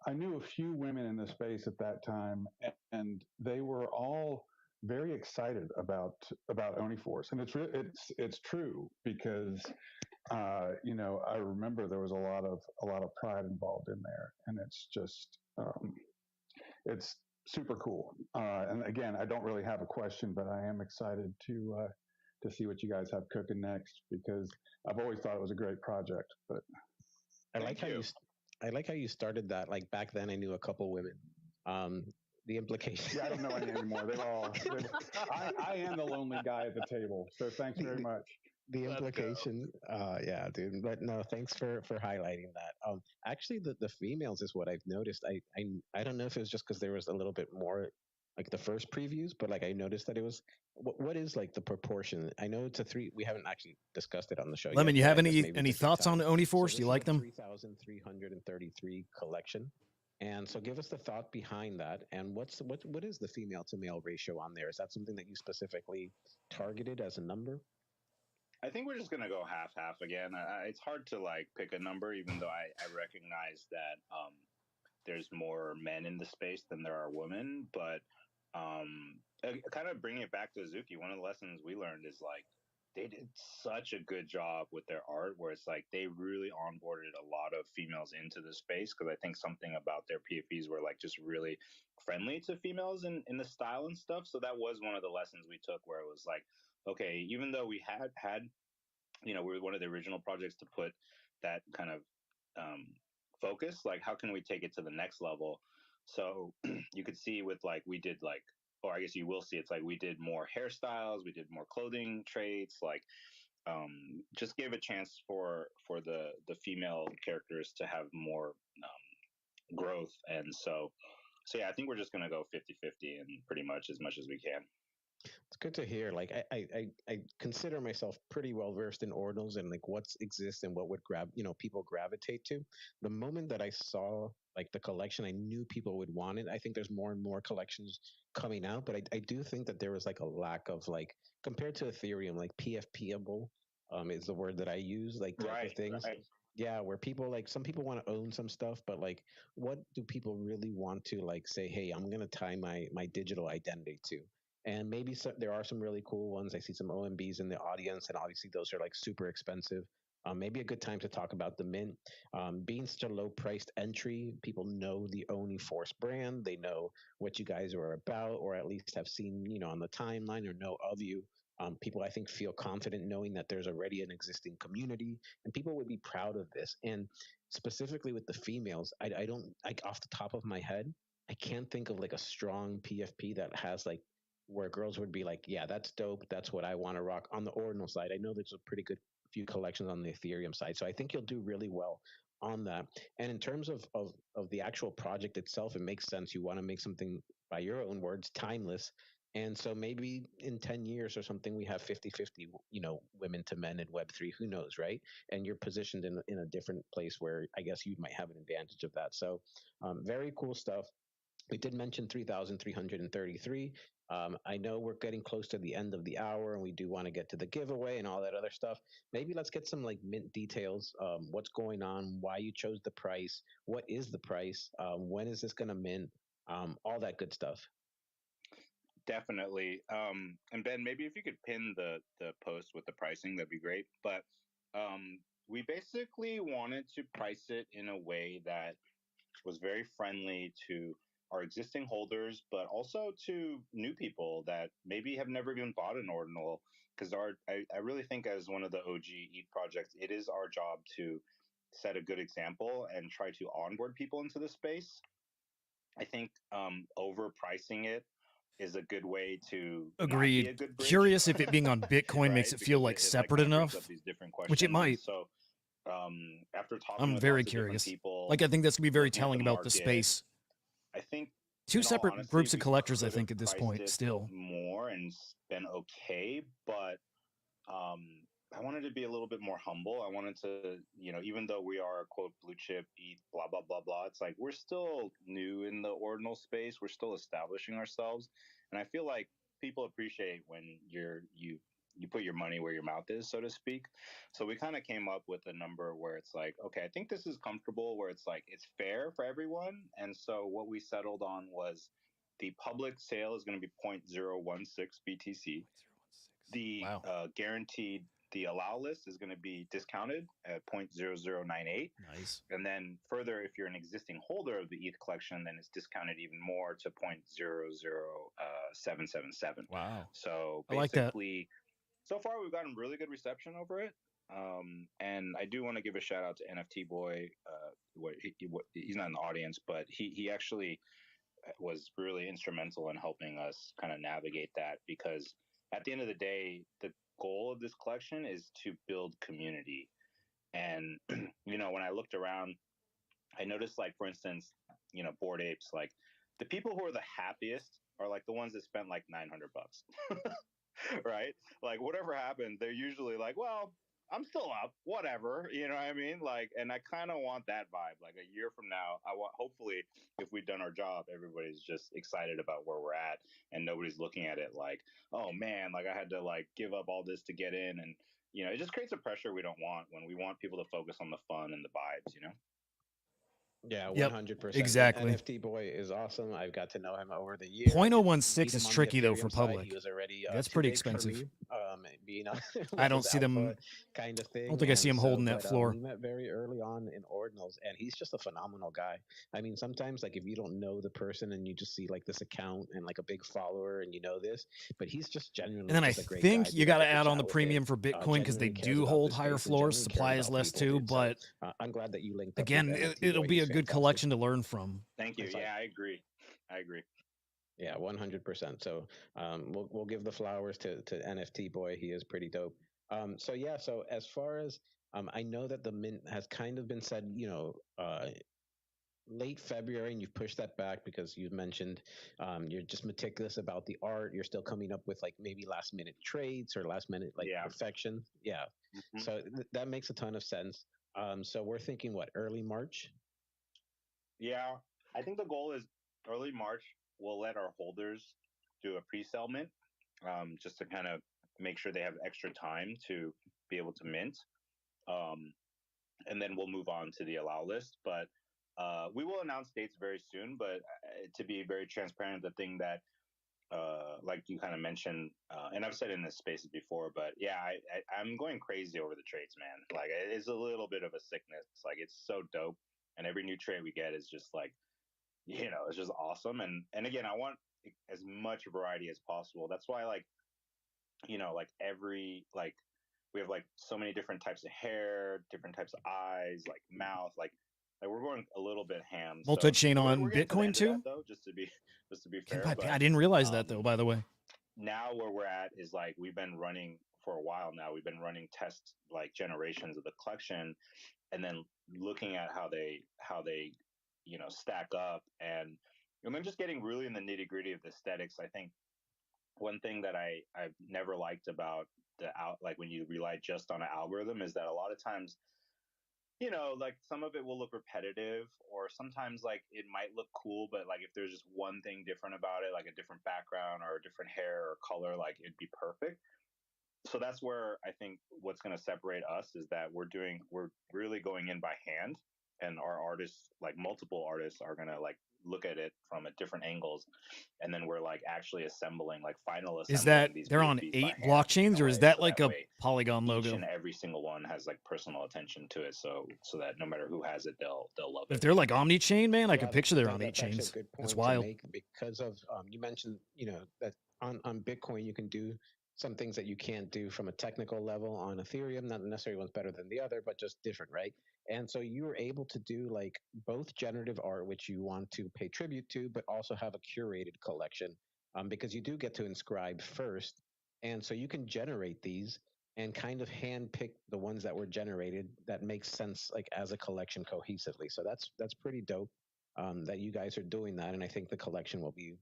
I knew a few women in the space at that time, and they were all very excited about Force, and it's true because I remember there was a lot of pride involved in there, and it's just it's super cool. And again, I don't really have a question, but I am excited to see what you guys have cooking next because I've always thought it was a great project. But I like how you started that. Like back then, I knew a couple women. Um, The implication. Yeah, I don't know any anymore. I am the lonely guy at the table. So thanks very the, much. the Let's go. implication, yeah, dude. But no, thanks for highlighting that. Actually, the females is what I've noticed. I don't know if it was just because there was a little bit more like the first previews, but like I noticed that it was what is like the proportion. I know it's a three. We haven't actually discussed it on the show Lemon, yet, you but have I guess maybe any it's a good thoughts on time. the Oni So Force? Do this you is like a them? 3,333 collection. And so give us the thought behind that, and what is the female to male ratio on there? Is that something that you specifically targeted as a number? I think we're just gonna go half half again. It's hard to like pick a number, even though I recognize that there's more men in the space than there are women. But kind of bringing it back to Azuki, one of the lessons we learned is like they did such a good job with their art, where it's like they really onboarded a lot of females into the space, because I think something about their PFPs were like just really friendly to females in the style and stuff. So that was one of the lessons we took, where it was like, okay, even though we had we were one of the original projects to put that kind of um, focus, like how can we take it to the next level? So you could see with like we did like, or I guess you will see, it's like we did more hairstyles, we did more clothing traits, like just gave a chance for the female characters to have more growth. And so yeah, I think we're just going to go 50-50 and pretty much as we can. It's good to hear. Like I consider myself pretty well versed in ordinals and like what's exists and what would people gravitate to. The moment that I saw like the collection, I knew people would want it. I think there's more and more collections coming out, but I do think that there was like a lack of like compared to Ethereum, like PFPable is the word that I use, like type of things. Right. Yeah, where people like some people want to own some stuff, but like what do people really want to like say, hey, I'm gonna tie my digital identity to? And maybe there are some really cool ones. I see some OMBs in the audience, and obviously those are like super expensive. Maybe a good time to talk about the mint. Being such a low priced entry, people know the Oni Force brand. They know what you guys are about, or at least have seen, on the timeline or know of you. People, I think, feel confident knowing that there's already an existing community, and people would be proud of this. And specifically with the females, I don't like off the top of my head, I can't think of like a strong PFP that has like where girls would be like, yeah, that's dope. That's what I want to rock. On the ordinal side, I know there's a pretty good few collections on the Ethereum side. So I think you'll do really well on that. And in terms of the actual project itself, it makes sense. You want to make something, by your own words, timeless. And so maybe in 10 years or something, we have 50-50, women to men in Web3, who knows, right? And you're positioned in a different place where I guess you might have an advantage of that. So very cool stuff. We did mention 3,333. I know we're getting close to the end of the hour and we do want to get to the giveaway and all that other stuff. Maybe let's get some like mint details. What's going on, why you chose the price, what is the price, when is this going to mint, all that good stuff. Definitely. And Ben, maybe if you could pin the post with the pricing, that'd be great. But we basically wanted to price it in a way that was very friendly to our existing holders, but also to new people that maybe have never even bought an ordinal. Because I really think as one of the OG ETH projects, it is our job to set a good example and try to onboard people into the space. I think overpricing it is a good way to not be Agreed. a good bridge, Curious if it being on Bitcoin right? makes it feel Because like it like separate kind of brings enough, up these different which it questions. And might. so after talking I'm with very lots of different curious. people, Like, I think that's gonna be very looking at the telling about the market, space. I think Two in all separate honesty, groups of we collectors, I could have think, at this priced point, it still. more and been okay, but um, I wanted to be a little bit more humble. I wanted to, even though we are a quote blue chip, ETH, blah blah blah blah, it's like we're still new in the ordinal space. We're still establishing ourselves, and I feel like people appreciate when you put your money where your mouth is, so to speak. So we kind of came up with a number where it's like, okay, I think this is comfortable, where it's like it's fair for everyone. And so what we settled on was the public sale is going to be 0.016 BTC. The Wow. guaranteed, the allow list is going to be discounted at 0.0098. Nice. And then further, if you're an existing holder of the ETH collection, then it's discounted even more to 0.00777. Wow. So I like that. basically, so far we've gotten really good reception over it. And I do want to give a shout out to NFT Boy. He's not in the audience, but he actually was really instrumental in helping us kind of navigate that, because at the end of the day, the goal of this collection is to build community. And when I looked around, I noticed, like, for instance, Bored Apes, like, the people who are the happiest are like the ones that spent like $900. Right? Like, whatever happened, they're usually like, well, I'm still up, whatever. You know what I mean? Like, and I kind of want that vibe. Like, a year from now, I want, hopefully, if we've done our job, everybody's just excited about where we're at, and nobody's looking at it like, oh man, like I had to like give up all this to get in. And it just creates a pressure we don't want, when we want people to focus on the fun and the vibes. Yeah, Yep, 100%. And exactly. NFT Boy is awesome. I've got to know him over the year. I didn't meet 0.016 him is on the tricky though for Ethereum side. He public. was already That's too pretty big for expensive. me, being I with don't his see them. alpha kind of I don't thing. think I see And him so, holding that but floor. we met very early on in Ordinals, and he's just a phenomenal guy. I mean, sometimes, like, if you don't know the person and you just see like this account and like a big follower and you know this, but he's just And genuinely then I just a great guy. think you Dude, I got to get to add on the chat with him. premium for Bitcoin because they Genuinely cares do about hold the higher space and floors. genuinely cares Supply is about less people, too, dude. So but I'm glad that you linked up with again, NFT it'll Boy. be He's a good fantastic. collection to learn from. Thank you. It's like, Yeah, I agree. I agree. yeah, 100%. So we'll give the flowers to NFT Boy. He is pretty dope. So yeah, so as far as I know that the mint has kind of been said, late February, and you've pushed that back because you've mentioned you're just meticulous about the art. You're still coming up with like maybe last minute trades or last minute like Yeah. perfection. Yeah. Mhm. So that makes a ton of sense. So we're thinking what, early March? Yeah, I think the goal is early March. We'll let our holders do a pre-sale mint, just to kind of make sure they have extra time to be able to mint. Um, and then we'll move on to the allow list. But we will announce dates very soon. But to be very transparent, the thing that, like you kind of mentioned, and I've said in this spaces before, but yeah, I'm going crazy over the trades, man. Like, it's a little bit of a sickness. Like, it's so dope, and every new trade we get is just like, it's just awesome. And again, I want as much variety as possible. That's why, like, like every, like, we have like so many different types of hair, different types of eyes, like mouth, like we're going a little bit ham. So Multi-chain we're on getting to the Bitcoin end of that too. though, just to be fair. But I didn't realize that though. um By the way, now where we're at is like, we've been running for a while now. We've been running test like generations of the collection, and then looking at how they stack up, and then just getting really in the nitty gritty of the aesthetics. I think one thing that I've never liked about like when you rely just on an algorithm, is that a lot of times, like, some of it will look repetitive, or sometimes like it might look cool, but like if there's just one thing different about it, like a different background or a different hair or color, like it'd be perfect. So that's where I think what's going to separate us is that we're really going in by hand, and our artists, like multiple artists, are going to like look at it from a different angles, and then we're like actually assembling, like final is assembling that these they're on PFPs by 8 hand in blockchains a or is way, that so like that a way Polygon each logo? and every single one has like personal attention to it, so that no matter who has it, they'll love If it. they're like omni-chain, man, I Yeah, could picture they're on 8 that's actually a chains. good That's point to wild. make because of you mentioned that on Bitcoin you can do some things that you can't do from a technical level on Ethereum. Not necessarily one's better than the other, but just different, right? And so you were able to do like both generative art, which you want to pay tribute to, but also have a curated collection, because you do get to inscribe first, and so you can generate these and kind of handpick the ones that were generated that makes sense like as a collection cohesively. So that's pretty dope, that you guys are doing that, and I think the collection will be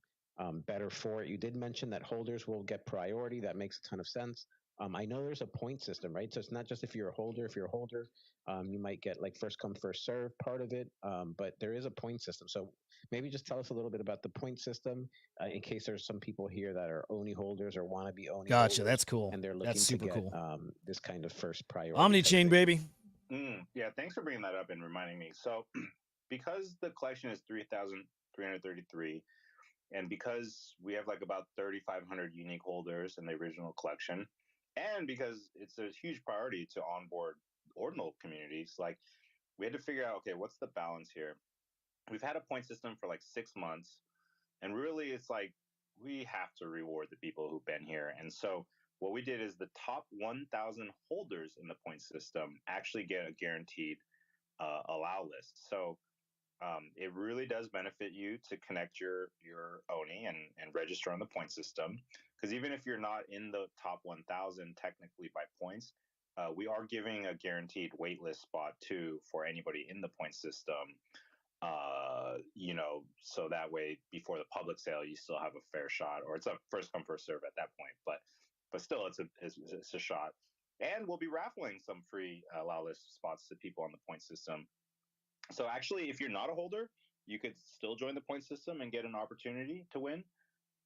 better for it. You did mention that holders will get priority. That makes a ton of sense. I know there's a point system, right? So it's not just if you're a holder. If you're a holder, you might get like first come first serve part of it, but there is a point system. So maybe just tell us a little bit about the point system, in case there's some people here that are Oni holders or want to be Oni Gotcha. holders, That's cool. and they're That's looking to super get cool. this kind of first priority type Omni-chain, thing. baby. Yeah, thanks for bringing that up and reminding me. So, because the collection is 3,333, and because we have like about 3,500 unique holders in the original collection, and because it's a huge priority to onboard ordinal communities, like, we had to figure out, okay, what's the balance here? We've had a point system for like 6 months, and really it's like we have to reward the people who've been here. And so what we did is the top 1,000 holders in the point system actually get a guaranteed allow list. So it really does benefit you to connect your ONI and register on the point system. Because even if you're not in the top 1,000 technically by points, we are giving a guaranteed waitlist spot too for anybody in the point system. So that way before the public sale, you still have a fair shot, or it's a first come first serve at that point. But still, it's a shot. And we'll be raffling some free allow list spots to people on the point system. So actually, if you're not a holder, you could still join the point system and get an opportunity to win.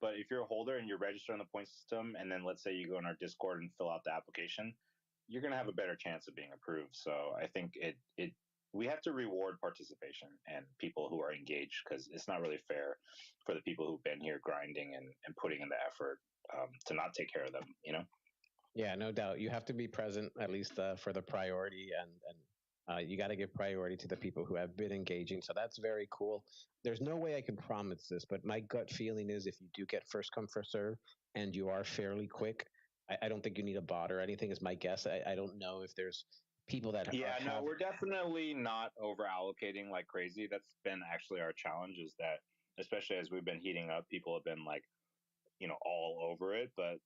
But if you're a holder and you're registered on the point system, and then let's say you go in our Discord and fill out the application, you're going to have a better chance of being approved. So I think it we have to reward participation and people who are engaged, because it's not really fair for the people who've been here grinding and putting in the effort to not take care of them. Yeah, no doubt. You have to be present at least for the priority, and you got to give priority to the people who have been engaging. So that's very cool. There's no way I can promise this, but my gut feeling is if you do get first come first serve and you are fairly quick, I don't think you need a bot or anything. Is my guess. I don't know if there's people that no, we're definitely not over allocating like crazy. That's been actually our challenge, is that especially as we've been heating up, people have been like all over it, but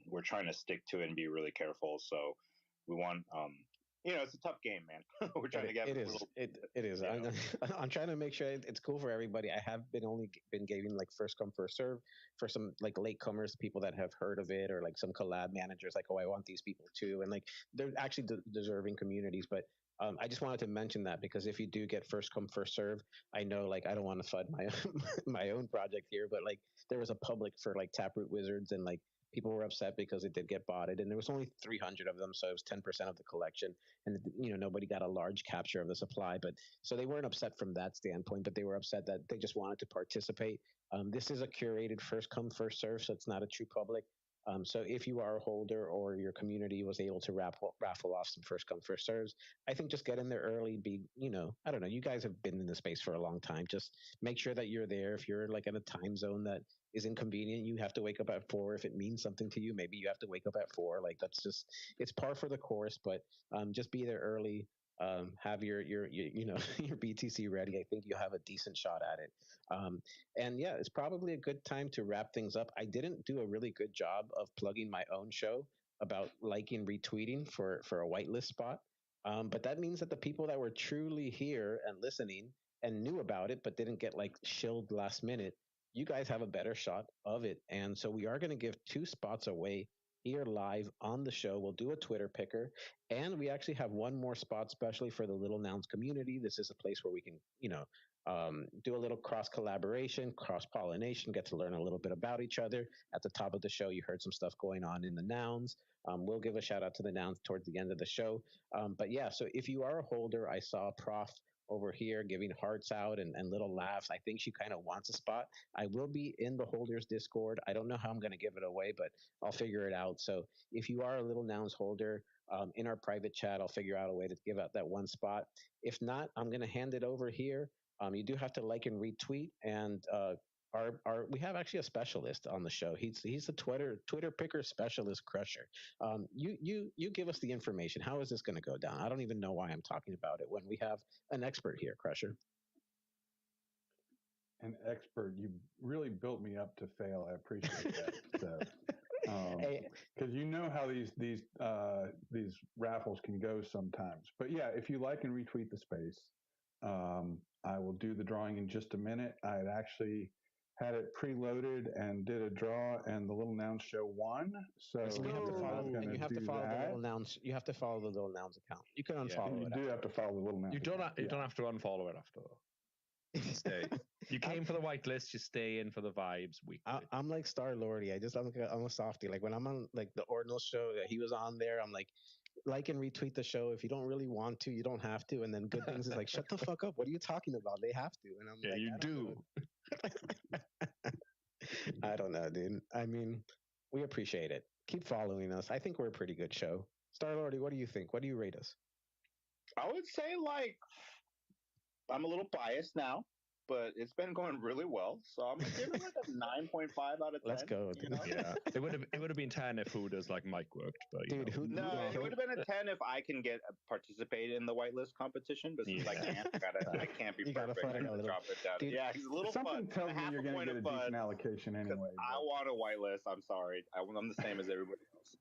we're trying to stick to it and be really careful. So we want it's a tough game, man. We're trying to get it is. It is. I'm trying to make sure it's cool for everybody. I have only been giving like first come first serve for some like latecomers, people that have heard of it, or like some collab managers like, oh, I want these people too, and like they're actually deserving communities. But I just wanted to mention that because if you do get first come first serve, I know like I don't want to fud my my own project here, but like there was a public for like Taproot Wizards, and like people were upset because it did get botted, and there was only 300 of them, so it was 10% of the collection, and nobody got a large capture of the supply. But so they weren't upset from that standpoint, but they were upset that they just wanted to participate. This is a curated first come first serve, so it's not a true public. So if you are a holder or your community was able to raffle off some first come first serves, I think just get in there early. I don't know. You guys have been in the space for a long time. Just make sure that you're there. If you're like in a time zone that is inconvenient, you have to wake up at 4. If it means something to you, maybe you have to wake up at 4. Like it's par for the course. But just be there early. Have your your BTC ready. I think you'll have a decent shot at it. And yeah, it's probably a good time to wrap things up. I didn't do a really good job of plugging my own show about liking, retweeting for a whitelist spot. But that means that the people that were truly here and listening and knew about it but didn't get like shilled last minute, you guys have a better shot of it. And so we are going to give 2 spots away here live on the show. We'll do a Twitter picker, and we actually have one more spot, especially for the Little Nouns community. This is a place where we can, do a little cross collaboration, cross pollination, get to learn a little bit about each other. At the top of the show, you heard some stuff going on in the Nouns. We'll give a shout out to the Nouns towards the end of the show. But yeah, so if you are a holder, I saw Prof over here giving hearts out and little laughs. I think she kind of wants a spot. I will be in the holders Discord. I don't know how I'm going to give it away, but I'll figure it out. So if you are a Little Nouns holder, in our private chat, I'll figure out a way to give out that one spot. If not, I'm going to hand it over here. You do have to like and retweet, and our we have actually a specialist on the show. He's the Twitter picker specialist, Crusher. You give us the information. How is this going to go down? I don't even know why I'm talking about it when we have an expert here, Crusher. An expert. You really built me up to fail. I appreciate that. So. Because you know how these raffles can go sometimes. But yeah, if you like and retweet the space, I will do the drawing in just a minute. I had actually had it preloaded and did a draw, and the Little Nouns Show won. So you have to follow. And you have to follow the Little Nouns. You have to follow the Little Nouns account. You can unfollow it. You do have to follow the Little Nouns. You don't have to unfollow it after though. Stay. You came for the whitelist. You stay in for the vibes weekly. I'm like Star Lordy. I'm a softie. Like when I'm on like the Ordinal show that he was on there, I'm like and retweet the show. If you don't really want to, you don't have to. And then Good Things is like, shut the fuck up. What are you talking about? They have to. And I'm you do. I don't know, dude. I mean, we appreciate it. Keep following us. I think we're a pretty good show. Star Lordy, what do you think? What do you rate us? I would say like I'm a little biased now, but it's been going really well. So I'm gonna give it like a 9.5 out of 10. Let's go. You know? Yeah, it would have been 10 if Huda's like mic worked, but Dude, who? No, Well, it would have been a 10 if I can get participate in the whitelist competition, but since I can't, I can't be You gotta perfect. fun I it a gotta little. drop it down. Dude, Yeah, he's a little Something fun. tells me Half you're a going to point get a of fun. decent allocation anyway. I want a whitelist. I'm sorry. I'm the same as everybody else.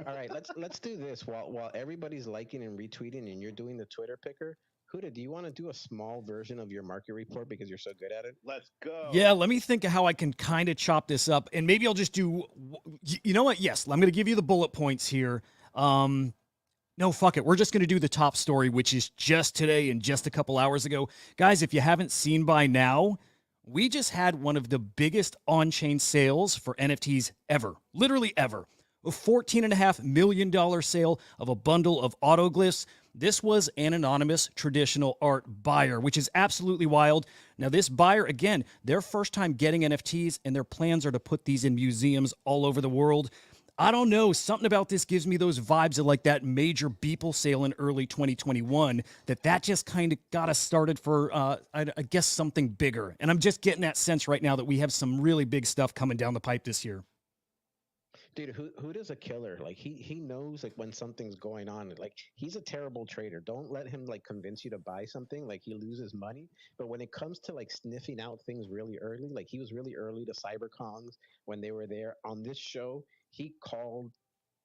all right, let's do this while everybody's liking and retweeting, and you're doing the Twitter picker. Huda, do you want to do a small version of your market report because you're so good at it? Let's go. Yeah, let me think of how I can kind of chop this up, and maybe I'll just do. You know what? Yes, I'm going to give you the bullet points here. No, fuck it. We're just going to do the top story, which is just today and just a couple hours ago. Guys, if you haven't seen by now, we just had one of the biggest on-chain sales for NFTs ever. Literally ever. A $14.5 million sale of a bundle of autoglyphs. This was an anonymous traditional art buyer, which is absolutely wild. Now, this buyer, again, their first time getting NFTs, and their plans are to put these in museums all over the world. I don't know. Something about this gives me those vibes of like that major Beeple sale in early 2021 that just kind of got us started for, I guess, something bigger. And I'm just getting that sense right now that we have some really big stuff coming down the pipe this year. Dude, Huda's a killer. Like he knows like when something's going on. Like he's a terrible trader. Don't let him like convince you to buy something. Like he loses money. But when it comes to like sniffing out things really early, like he was really early to CyberKongs when they were there on this show. He called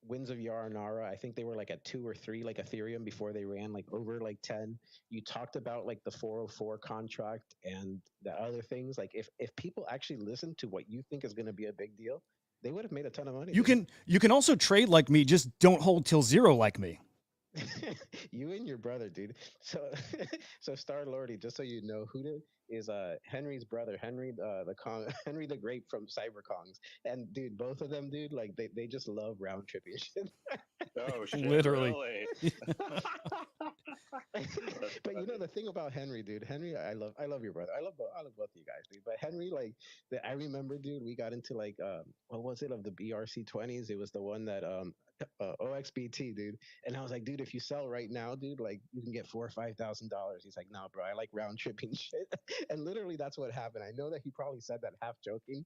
Winds of Yaranara. I think they were like at 2 or 3 like Ethereum before they ran like over like 10. You talked about like the 404 contract and the other things. Like if people actually listen to what you think is going to be a big deal, they would have made a ton of money. You can also trade like me, just don't hold till zero like me. You and your brother, dude. So so Star Lordy, just so you know, Huda is Henry's brother, Henry Henry the Great from CyberKongs. And dude, both of them, dude, like they just love round tripping shit. Oh shit! Literally. Really? But you know the thing about Henry, dude. Henry, I love your brother. I love both of you guys, dude. But Henry, like I remember, dude, we got into like what was it of the BRC20s? It was the one that OXBT, dude. And I was like, dude, if you sell right now, dude, like you can get $4,000 or $5,000. He's like, nah, bro, I like round tripping shit. And literally that's what happened. I know that he probably said that half joking.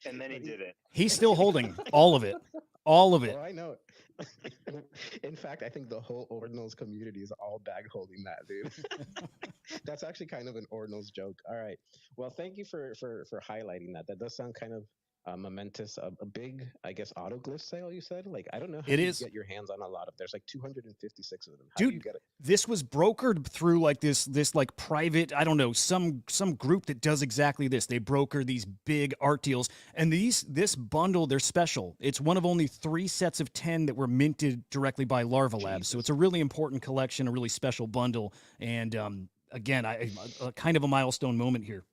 And then he did it. He's still holding all of it. All of it. Oh, I know. In fact, I think the whole Ordinals community is all bag holding that, dude. That's actually kind of an Ordinals joke. All right. Well, thank you for highlighting that. That does sound kind of momentous. A big, I guess, autoglyph sale. You said, like, I don't know how It you is. get your hands on a lot of. There's like 256 of them. How Dude, do you get it? This was brokered through like this like private, I don't know, some group that does exactly this. They broker these big art deals, and this bundle, they're special. It's one of only 3 sets of 10 that were minted directly by Larva Labs. So it's a really important collection, a really special bundle, and again, a kind of a milestone moment here.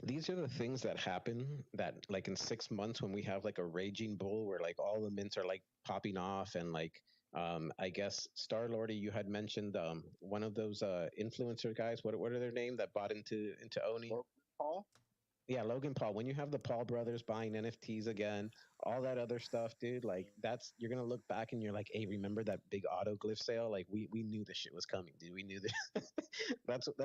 These are the things that happen that like in 6 months when we have like a raging bull where like all the mints are like popping off and like I guess Star Lordy, you had mentioned one of those influencer guys. What are their name that bought into Oni? Paul? Yeah, Logan Paul. When you have the Paul brothers buying NFTs again, all that other stuff, dude, like that's you're gonna look back and you're like, hey, remember that big autoglyph sale? Like we knew this shit was coming, dude. We knew this. That's what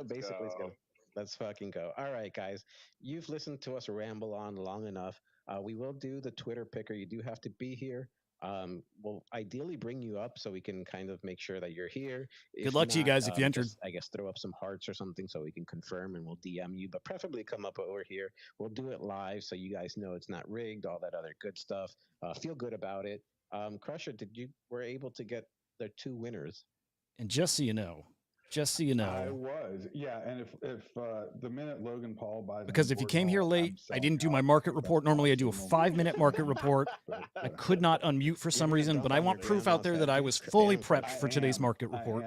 basically is gonna. Let's fucking go. All right, guys. You've listened to us ramble on long enough. We will do the Twitter picker. You do have to be here. We'll ideally bring you up so we can kind of make sure that you're here. Good luck to you guys if you entered. I guess throw up some hearts or something so we can confirm and we'll DM you, but preferably come up over here. We'll do it live so you guys know it's not rigged, all that other good stuff. Feel good about it. Crusher, were able to get the 2 winners? And just so you know, I was, yeah. And if the minute Logan Paul buys, because if you came here late, I didn't do my market report. Normally I do a 5-minute market report. I could not unmute for some reason, but I want proof out there that I was fully prepped for today's market report.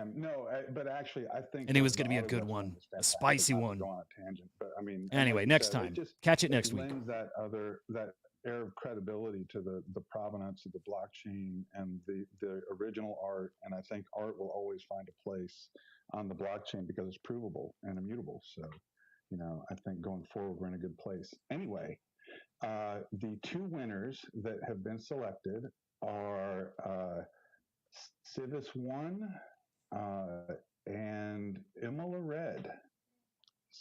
But actually, I think, and it was going to be a good one, a spicy one. Go on a tangent, but I mean, anyway, next time, catch it next week. Lends that air of credibility to the provenance of the blockchain and the original art, and I think art will always find a place on the blockchain because it's provable and immutable. So, I think going forward we're in a good place. Anyway, the 2 winners that have been selected are Civis One and Imola Red.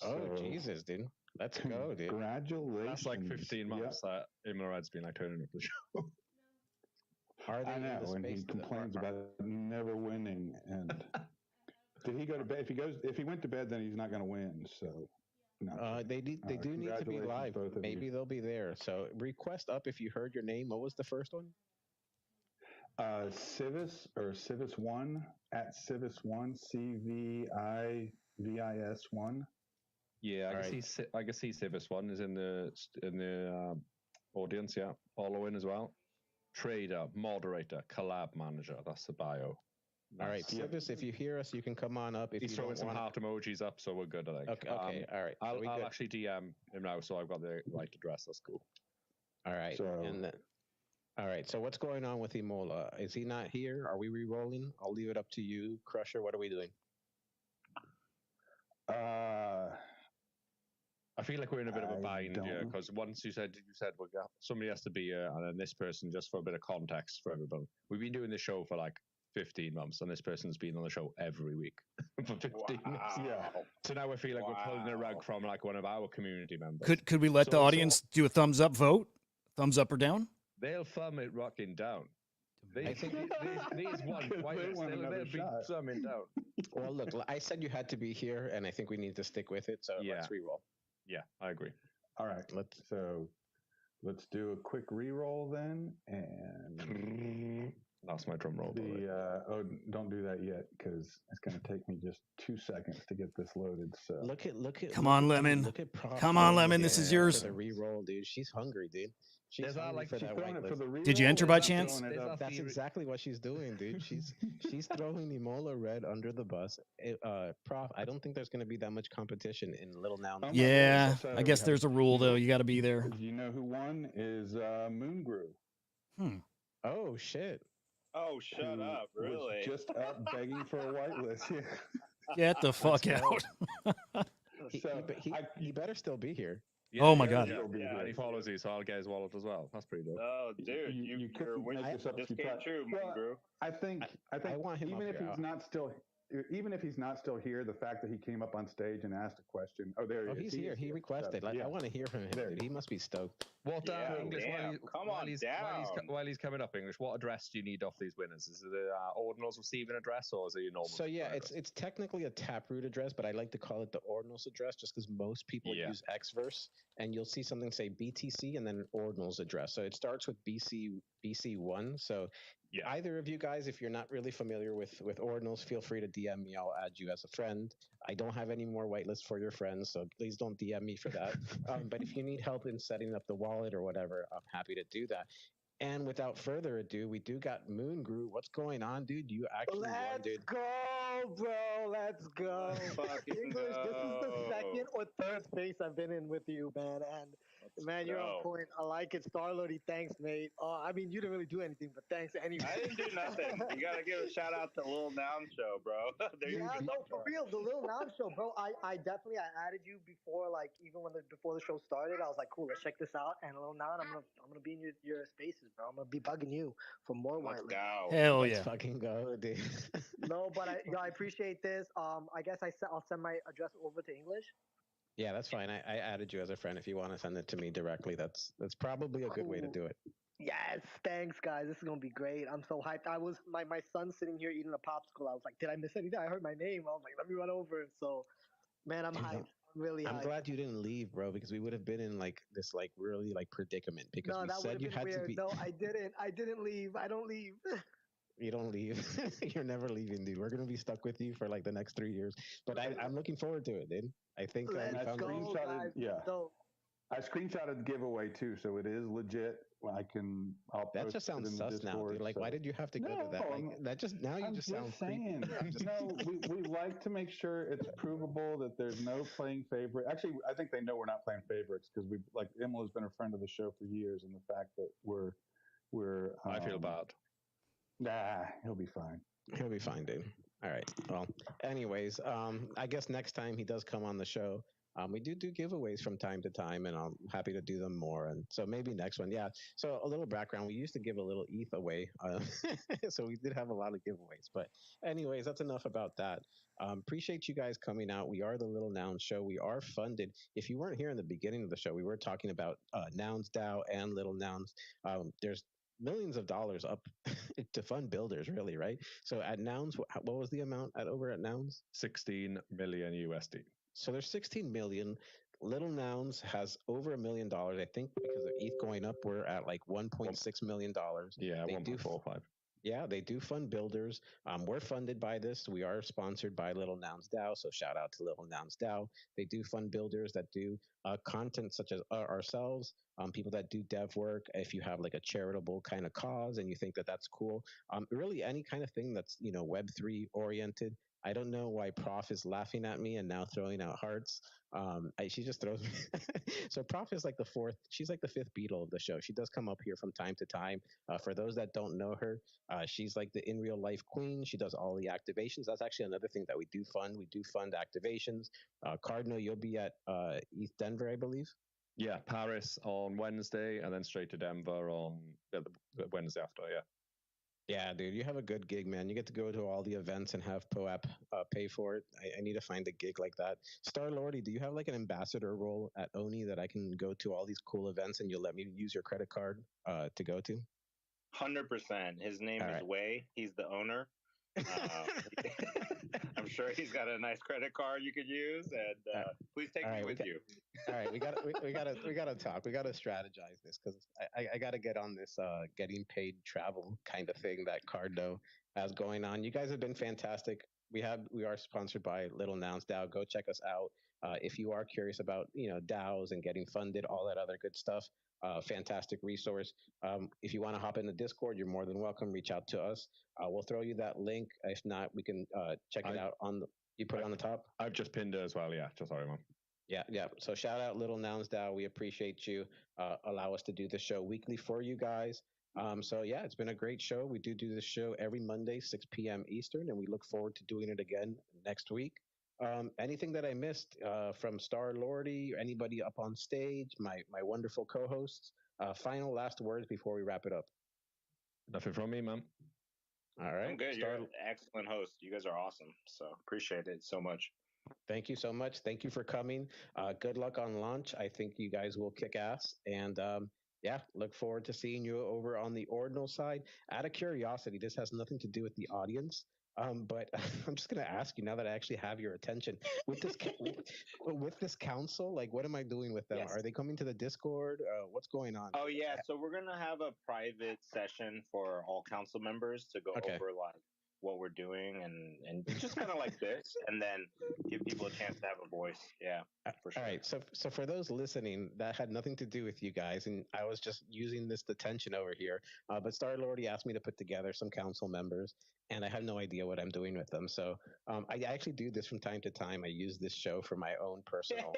Oh, So, Jesus, dude. Let's go, dude. Congratulations. That's like 15 months that Imlarad's been like turning up the show. Are they I in the know, and he space that complains about never winning. And did he go to bed? If he went to bed, then he's not going to win. So, no. they do need to be Congratulations, live. both of Maybe you. they'll be there. So request up if you heard your name. What was the first one? Civis1 at Civis1 CVIVIS1. Yeah, I can see Civis one is in the audience. Yeah, following as well. Trader, moderator, collab manager. That's the bio. All right, Civis, if you hear us, you can come on up. If He's you throwing don't some wanna... heart emojis up, so we're good. I think. Okay, all right. I'll actually DM him now, so I've got the right address. That's cool. All right. So, all right. So what's going on with Imola? Is he not here? Are we re-rolling? I'll leave it up to you, Crusher. What are we doing? I feel like we're in a bit of a bind here because once you said somebody has to be here, and then this person, just for a bit of context for everybody, we've been doing this show for like 15 months, and this person's been on the show every week for 15 months. Yeah. So now I feel like we're pulling a rug from like one of our community members. Could we let the audience do a thumbs up vote? Thumbs up or down? They'll thumb it rocking down. I think these one whitelist, they'll be thumbing down. Well, look, I said you had to be here, and I think we need to stick with it. So let's re-roll. Yeah, I agree. All right. Let's do a quick re-roll then, and that's my drum roll. Don't do that yet because it's going to take me just 2 seconds to get this loaded. So look at. Come on, Lemon. Come on, Lemon. This is yours. The re-roll, dude. She's hungry, dude. She's hungry for that whitelist. Did you enter by chance? That's exactly what she's doing, dude. She's throwing Imola Red under the bus. Prof, I don't think there's going to be that much competition in Lil Nouns. Yeah, I guess there's a rule though. You got to be there. You know who won is Moon Brew. Oh shit. Oh, shut up! Really? Just up begging for a whitelist. Yeah. Get the fuck out. He better still be here. Yeah, oh my god! Yeah, he follows you, so I'll get his wallet as well. That's pretty dope. Oh, dude, you this came true, bro. I think I want him even if he's not still here, the fact that he came up on stage and asked a question. Oh, there he is. He's here. He requested. I want to hear from him. Dude. He must be stoked. What English? While he's coming up, English. What address do you need off these winners? Is it the Ordinals receiving address, or is it your normal? So yeah, it's technically a Taproot address, but I like to call it the Ordinals address just because most people use Xverse, and you'll see something say BTC and then Ordinals address. So it starts with BC1. So either of you guys, if you're not really familiar with Ordinals, feel free to DM me. I'll add you as a friend. I don't have any more whitelists for your friends, so please don't DM me for that. But if you need help in setting up the wallet or whatever, I'm happy to do that. And without further ado, we do got Moon Brew. What's going on, dude? You actually won, dude. Let's go, bro. Let's go. English, this is the second or third space I've been in with you, man. And man, you're on point. I like it. Starlordy, thanks, mate. I mean, you didn't really do anything, but thanks anyway. I didn't do nothing. You gotta give a shout out to Lil Nouns Show, bro. For real, the Lil Nouns Show, bro. I definitely added you before, like even before the show started. I was like, cool, let's check this out. And Lil Nouns, I'm gonna be in your spaces, bro. I'm gonna be bugging you for more whitelist. Hell yeah, let's fucking go, dude. No, but I appreciate this. I guess I'll send my address over to English. Yeah, that's fine. I added you as a friend. If you want to send it to me directly, that's probably a good way to do it. Yes, thanks, guys. This is gonna be great. I'm so hyped. I was my son's sitting here eating a popsicle. I was like, did I miss anything? I heard my name. I was like, let me run over. So, man, I'm hyped. I'm really hyped. I'm glad you didn't leave, bro, because we would have been in like this like really like predicament because we said you had to be. No, I didn't leave. I don't leave. You don't leave. You're never leaving, dude. We're gonna be stuck with you for like the next 3 years. But I'm looking forward to it, dude. I think Let's go, guys. I screenshotted the giveaway too, so it is legit. That just sounds sus now, dude. Like, why did you have to go to that? Like, that just now you just sound saying. We like to make sure it's provable that there's no playing favorite. Actually, I think they know we're not playing favorites because we like Emily's been a friend of the show for years, and the fact that we're I feel bad. Nah, he'll be fine. He'll be fine, dude. All right. Well, anyways, I guess next time he does come on the show, We do giveaways from time to time, and I'm happy to do them more. And so maybe next one, yeah. So a little background: we used to give a little ETH away, so we did have a lot of giveaways. But anyways, that's enough about that. Appreciate you guys coming out. We are the Little Nouns Show. We are funded. If you weren't here in the beginning of the show, we were talking about Nouns DAO and Little Nouns. There's millions of dollars up to fund builders, really, right? So at Nouns, what was the amount at over at Nouns? 16 million USD. So there's 16 million. Little Nouns has over $1 million. I think because of ETH going up, we're at like $1.6 million. Yeah, 1.45. Yeah, they do fund builders. We're funded by this. We are sponsored by Little Nouns DAO, so shout out to Little Nouns DAO. They do fund builders that do content such as ourselves, people that do dev work. If you have like a charitable kind of cause and you think that that's cool, really any kind of thing that's Web3 oriented. I don't know why Prof is laughing at me and now throwing out hearts. She just throws me. So Prof is like the fourth. She's like the fifth Beatle of the show. She does come up here from time to time. For those that don't know her, she's like the in real life queen. She does all the activations. That's actually another thing that we do fund. We do fund activations. Cardinal, you'll be at East Denver, I believe. Yeah, Paris on Wednesday, and then straight to Denver on the Wednesday after. Yeah. Yeah, dude, you have a good gig, man. You get to go to all the events and have POAP pay for it. I need to find a gig like that. Star Lordy, do you have like an ambassador role at Oni that I can go to all these cool events and you'll let me use your credit card to go to? 100%. His name is Wei. He's the owner. I'm sure he's got a nice credit card you could use, and please take me with you. All right, we gotta talk. We gotta strategize this because I gotta get on this getting paid travel kind of thing that Cardo has going on. You guys have been fantastic. We are sponsored by Little Nouns DAO. Go check us out if you are curious about DAOs and getting funded, all that other good stuff. Fantastic resource. If you want to hop in the Discord, you're more than welcome. Reach out to us. We'll throw you that link. If not, we can check it out on the. You put it on the top. I've just pinned it as well. Yeah, just sorry, man. Yeah. So shout out Little Nouns DAO. We appreciate you. Allow us to do the show weekly for you guys. So yeah, it's been a great show. We do this show every Monday, 6 p.m. Eastern, and we look forward to doing it again next week. Anything that I missed from Star Lordy or anybody up on stage, my wonderful co-hosts, final last words before we wrap it up. Nothing from me, man. All right. I'm good. You're an excellent host. You guys are awesome. So appreciate it so much. Thank you so much. Thank you for coming. Good luck on launch. I think you guys will kick ass. And yeah, look forward to seeing you over on the Ordinal side. Out of curiosity, this has nothing to do with the audience. But I'm just going to ask you now that I actually have your attention with this with this council. Like, what am I doing with them? Yes. Are they coming to the Discord? What's going on? Oh yeah, so we're gonna have a private session for all council members to go over like what we're doing and just kind of like this, and then give people a chance to have a voice. Yeah, for sure. All right. So for those listening, that had nothing to do with you guys, and I was just using this detention over here. But Star Lordy asked me to put together some council members, and I have no idea what I'm doing with them. So I actually do this from time to time. I use this show for my own personal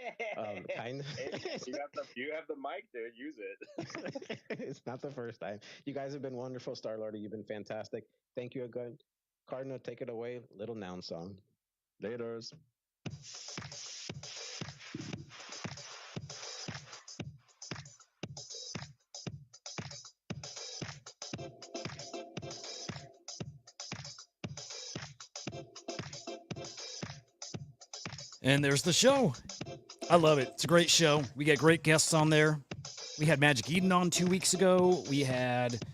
kind of. You have the mic, dude. Use it. It's not the first time. You guys have been wonderful, Star Lordy. You've been fantastic. Thank you again. Cardinal, take it away. Little Noun song. Laters. And there's the show. I love it. It's a great show. We got great guests on there. We had Magic Eden on 2 weeks ago. We had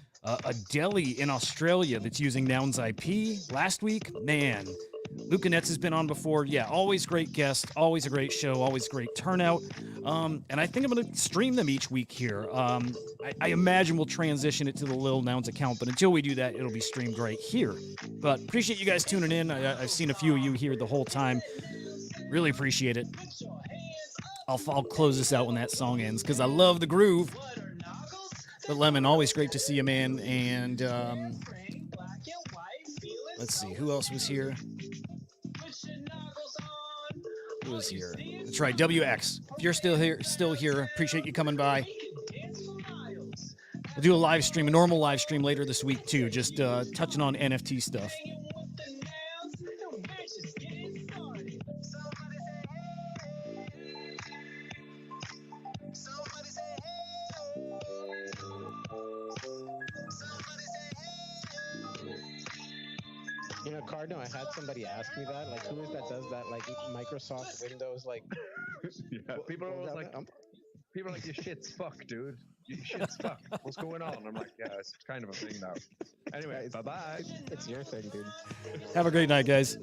a deli in Australia that's using Nouns IP last week. Man, Luca Netz has been on before. Yeah, always great guest, always a great show, always great turnout. And I think I'm going to stream them each week here. I imagine we'll transition it to the Lil Nouns account, but until we do that, it'll be streamed right here. But appreciate you guys tuning in. I've seen a few of you here the whole time. Really appreciate it. I'll close this out when that song ends because I love the groove. But Lemon, always great to see you, man. And let's see, who else was here? Who was here? That's right, WX. If you're still here, appreciate you coming by. We'll do a live stream, a normal live stream later this week too, just touching on NFT stuff. You know, Cardno, I had somebody ask me that. Like, who is that does that? Like, Microsoft Windows, like. Yeah, people are always like, your shit's fucked, dude. Your shit's fucked. What's going on? I'm like, yeah, it's kind of a thing now. Anyway, bye-bye. It's your thing, dude. Have a great night, guys.